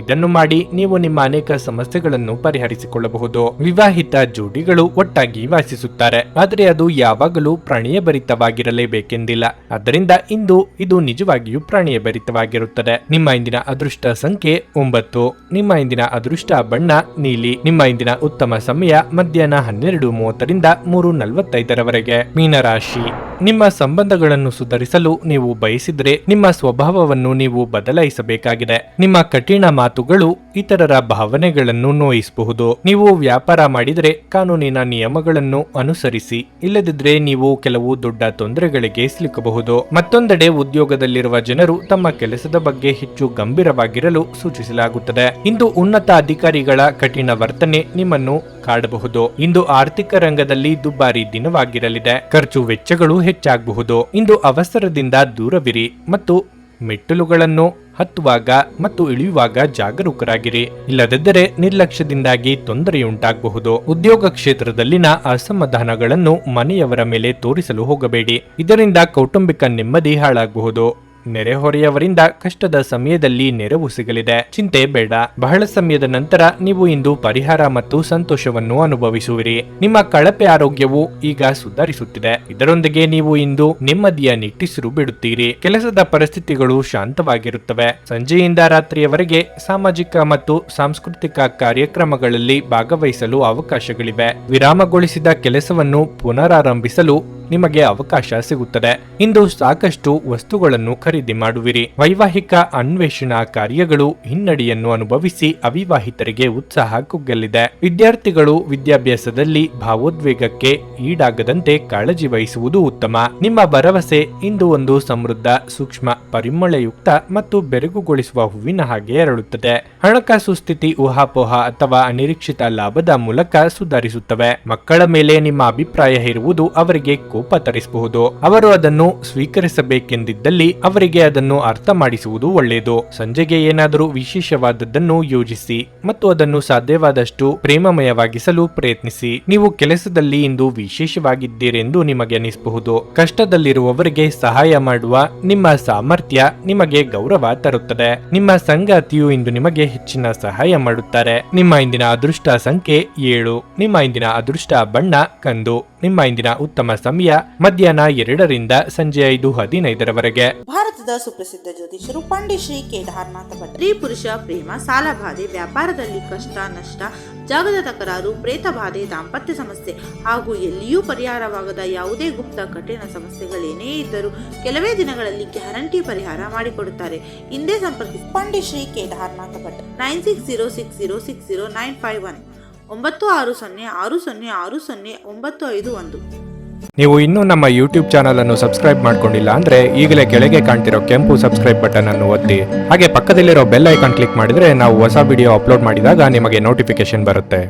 ಇದನ್ನು ಮಾಡಿ ನೀವು ನಿಮ್ಮ ಅನೇಕ ಸಮಸ್ಯೆಗಳನ್ನು ಪರಿಹರಿಸಿಕೊಳ್ಳಬಹುದು. ವಿವಾಹಿತ ಜೋಡಿಗಳು ಒಟ್ಟಾಗಿ ವಾಸಿಸುತ್ತಾರೆ, ಆದರೆ ಅದು ಯಾವಾಗಲೂ ಪ್ರಾಣಿಯಭರಿತವಾಗಿರಲೇಬೇಕೆಂದಿಲ್ಲ. ಆದ್ದರಿಂದ ಇಂದು ಇದು ನಿಜವಾಗಿಯೂ ಪ್ರಾಣಿಯಭರಿತವಾಗಿರುತ್ತದೆ. ನಿಮ್ಮ ಇಂದಿನ ಅದೃಷ್ಟ ಸಂಖ್ಯೆ 9. ನಿಮ್ಮ ಇಂದಿನ ಅದೃಷ್ಟ ಬಣ್ಣ ನೀಲಿ. ನಿಮ್ಮ ಇಂದಿನ ಉತ್ತಮ ಸಮಯ ಮಧ್ಯಾಹ್ನ 12:30ರಿಂದ 3:45ರವರೆಗೆ. ಮೀನರಾಶಿ, ನಿಮ್ಮ ಸಂಬಂಧಗಳನ್ನು ಸುಧಾರಿಸಲು ನೀವು ಬಯಸಿದರೆ ನಿಮ್ಮ ಸ್ವಭಾವವನ್ನು ನೀವು ಬದಲಾಯಿಸಬೇಕಾಗಿದೆ. ನಿಮ್ಮ ಕಠಿಣ ಮಾತುಗಳು ಇತರರ ಭಾವನೆಗಳನ್ನು ನೋಯಿಸಬಹುದು. ನೀವು ವ್ಯಾಪಾರ ಮಾಡಿದರೆ ಕಾನೂನಿನ ನಿಯಮಗಳನ್ನು ಅನುಸರಿಸಿ, ಇಲ್ಲದಿದ್ದರೆ ನೀವು ಕೆಲವು ದೊಡ್ಡ ತೊಂದರೆಗಳಿಗೆ ಸಿಲುಕಬಹುದು. ಮತ್ತೊಂದೆಡೆ ಉದ್ಯೋಗದಲ್ಲಿರುವ ಜನರು ತಮ್ಮ ಕೆಲಸದ ಬಗ್ಗೆ ಹೆಚ್ಚು ಗಂಭೀರವಾಗಿರಲು ಸೂಚಿಸಲಾಗುತ್ತದೆ. ಇಂದು ಉನ್ನತ ಅಧಿಕಾರಿಗಳ ಕಠಿಣ ವರ್ತನೆ ನಿಮ್ಮನ್ನು ಕಾಡಬಹುದು. ಇಂದು ಆರ್ಥಿಕ ರಂಗದಲ್ಲಿ ದುಬಾರಿ ದಿನವಾಗಿರಲಿದೆ. ಖರ್ಚು ವೆಚ್ಚಗಳು ಹೆಚ್ಚಾಗಬಹುದು. ಇಂದು ಅವಸರದಿಂದ ದೂರವಿರಿ ಮತ್ತು ಮೆಟ್ಟಿಲುಗಳನ್ನು ಹತ್ತುವಾಗ ಮತ್ತು ಇಳಿಯುವಾಗ ಜಾಗರೂಕರಾಗಿರಿ. ಇಲ್ಲದಿದ್ದರೆ ನಿರ್ಲಕ್ಷ್ಯದಿಂದಾಗಿ ತೊಂದರೆಯುಂಟಾಗಬಹುದು. ಉದ್ಯೋಗ ಕ್ಷೇತ್ರದಲ್ಲಿನ ಅಸಮಾಧಾನಗಳನ್ನು ಮನೆಯವರ ಮೇಲೆ ತೋರಿಸಲು ಹೋಗಬೇಡಿ. ಇದರಿಂದ ಕೌಟುಂಬಿಕ ನೆಮ್ಮದಿ ಹಾಳಾಗಬಹುದು. ನೆರೆಹೊರೆಯವರಿಂದ ಕಷ್ಟದ ಸಮಯದಲ್ಲಿ ನೆರವು ಸಿಗಲಿದೆ. ಚಿಂತೆ ಬೇಡ. ಬಹಳ ಸಮಯದ ನಂತರ ನೀವು ಇಂದು ಪರಿಹಾರ ಮತ್ತು ಸಂತೋಷವನ್ನು ಅನುಭವಿಸುವಿರಿ. ನಿಮ್ಮ ಕಳಪೆ ಆರೋಗ್ಯವು ಈಗ ಸುಧಾರಿಸುತ್ತಿದೆ. ಇದರೊಂದಿಗೆ ನೀವು ಇಂದು ನೆಮ್ಮದಿಯ ನಿಟ್ಟಿಸಿರು ಬಿಡುತ್ತೀರಿ. ಕೆಲಸದ ಪರಿಸ್ಥಿತಿಗಳು ಶಾಂತವಾಗಿರುತ್ತವೆ. ಸಂಜೆಯಿಂದ ರಾತ್ರಿಯವರೆಗೆ ಸಾಮಾಜಿಕ ಮತ್ತು ಸಾಂಸ್ಕೃತಿಕ ಕಾರ್ಯಕ್ರಮಗಳಲ್ಲಿ ಭಾಗವಹಿಸಲು ಅವಕಾಶಗಳಿವೆ. ವಿರಾಮಗೊಳಿಸಿದ ಕೆಲಸವನ್ನು ಪುನರಾರಂಭಿಸಲು ನಿಮಗೆ ಅವಕಾಶ ಸಿಗುತ್ತದೆ. ಇಂದು ಸಾಕಷ್ಟು ವಸ್ತುಗಳನ್ನು ಖರೀದಿ ಮಾಡುವಿರಿ. ವೈವಾಹಿಕ ಅನ್ವೇಷಣಾ ಕಾರ್ಯಗಳು ಹಿನ್ನಡೆಯನ್ನು ಅನುಭವಿಸಿ ಅವಿವಾಹಿತರಿಗೆ ಉತ್ಸಾಹ ಕುಗ್ಗಲಿದೆ. ವಿದ್ಯಾರ್ಥಿಗಳು ವಿದ್ಯಾಭ್ಯಾಸದಲ್ಲಿ ಭಾವೋದ್ವೇಗಕ್ಕೆ ಈಡಾಗದಂತೆ ಕಾಳಜಿ ವಹಿಸುವುದು ಉತ್ತಮ. ನಿಮ್ಮ ಭರವಸೆ ಇಂದು ಒಂದು ಸಮೃದ್ಧ, ಸೂಕ್ಷ್ಮ, ಪರಿಮಳಯುಕ್ತ ಮತ್ತು ಬೆರಗುಗೊಳಿಸುವ ಹೂವಿನ ಹಾಗೆ ಅರಳುತ್ತದೆ. ಹಣಕಾಸು ಸ್ಥಿತಿ ಊಹಾಪೋಹ ಅಥವಾ ಅನಿರೀಕ್ಷಿತ ಲಾಭದ ಮೂಲಕ ಸುಧಾರಿಸುತ್ತವೆ. ಮಕ್ಕಳ ಮೇಲೆ ನಿಮ್ಮ ಅಭಿಪ್ರಾಯ ಇರುವುದು ಅವರಿಗೆ ಕೋಪ ತರಿಸಬಹುದು. ಅವರು ಅದನ್ನು ಸ್ವೀಕರಿಸಬೇಕೆಂದಿದ್ದಲ್ಲಿ ಅವರಿಗೆ ಅದನ್ನು ಅರ್ಥ ಮಾಡಿಸುವುದು ಒಳ್ಳೆಯದು. ಸಂಜೆಗೆ ಏನಾದರೂ ವಿಶೇಷವಾದದ್ದನ್ನು ಯೋಜಿಸಿ ಮತ್ತು ಅದನ್ನು ಸಾಧ್ಯವಾದಷ್ಟು ಪ್ರೇಮಮಯವಾಗಿಸಲು ಪ್ರಯತ್ನಿಸಿ. ನೀವು ಕೆಲಸದಲ್ಲಿ ಇಂದು ವಿಶೇಷವಾಗಿದ್ದೀರೆಂದು ನಿಮಗೆ ಅನಿಸಬಹುದು. ಕಷ್ಟದಲ್ಲಿರುವವರಿಗೆ ಸಹಾಯ ಮಾಡುವ ನಿಮ್ಮ ಸಾಮರ್ಥ್ಯ ನಿಮಗೆ ಗೌರವ ತರುತ್ತದೆ. ನಿಮ್ಮ ಸಂಗಾತಿಯು ಇಂದು ನಿಮಗೆ ಹೆಚ್ಚಿನ ಸಹಾಯ ಮಾಡುತ್ತಾರೆ. ನಿಮ್ಮ ಇಂದಿನ ಅದೃಷ್ಟ ಸಂಖ್ಯೆ 7. ನಿಮ್ಮ ಇಂದಿನ ಅದೃಷ್ಟ ಬಣ್ಣ ಕಂದು. ನಿಮ್ಮ ಇಂದಿನ ಉತ್ತಮ ಸಮಯ ಮಧ್ಯಾಹ್ನ 2ರಿಂದ ಸಂಜೆ 5:15 ಭಾರತದ ಸುಪ್ರಸಿದ್ಧ ಜ್ಯೋತಿಷರು ಪಂಡಿತ್ ಶ್ರೀ ಕೇದಾರನಾಥ ಭಟ್. ಸ್ತ್ರೀ ಪುರುಷ ಪ್ರೇಮ, ಸಾಲಬಾಧೆ, ವ್ಯಾಪಾರದಲ್ಲಿ ಕಷ್ಟ ನಷ್ಟ, ಜಾಗದ ತಕರಾರು, ಪ್ರೇತ ಬಾಧೆ, ದಾಂಪತ್ಯ ಸಮಸ್ಯೆ ಹಾಗೂ ಎಲ್ಲಿಯೂ ಪರಿಹಾರವಾಗದ ಯಾವುದೇ ಗುಪ್ತ ಕಠಿಣ ಸಮಸ್ಯೆಗಳೇನೇ ಇದ್ದರೂ ಕೆಲವೇ ದಿನಗಳಲ್ಲಿ ಗ್ಯಾರಂಟಿ ಪರಿಹಾರ ಮಾಡಿಕೊಡುತ್ತಾರೆ. ಹಿಂದೆ ಸಂಪರ್ಕಿಸಿ ಪಂಡಿತ್ ಶ್ರೀ ಕೇದಾರನಾಥ ಭಟ್ 9606060951 9606060951. ನೀವು ಇನ್ನೂ ನಮ್ಮ ಯೂಟ್ಯೂಬ್ ಚಾನಲ್ ಅನ್ನು ಸಬ್ಸ್ಕ್ರೈಬ್ ಮಾಡ್ಕೊಂಡಿಲ್ಲ ಅಂದ್ರೆ ಈಗಲೇ ಕೆಳಗೆ ಕಾಣ್ತಿರೋ ಕೆಂಪು ಸಬ್ಸ್ಕ್ರೈಬ್ ಬಟನ್ ಅನ್ನು ಒತ್ತಿ. ಹಾಗೆ ಪಕ್ಕದಲ್ಲಿರೋ ಬೆಲ್ ಐಕಾನ್ ಕ್ಲಿಕ್ ಮಾಡಿದ್ರೆ ನಾವು ಹೊಸ ವಿಡಿಯೋ ಅಪ್ಲೋಡ್ ಮಾಡಿದಾಗ ನಿಮಗೆ ನೋಟಿಫಿಕೇಶನ್ ಬರುತ್ತೆ.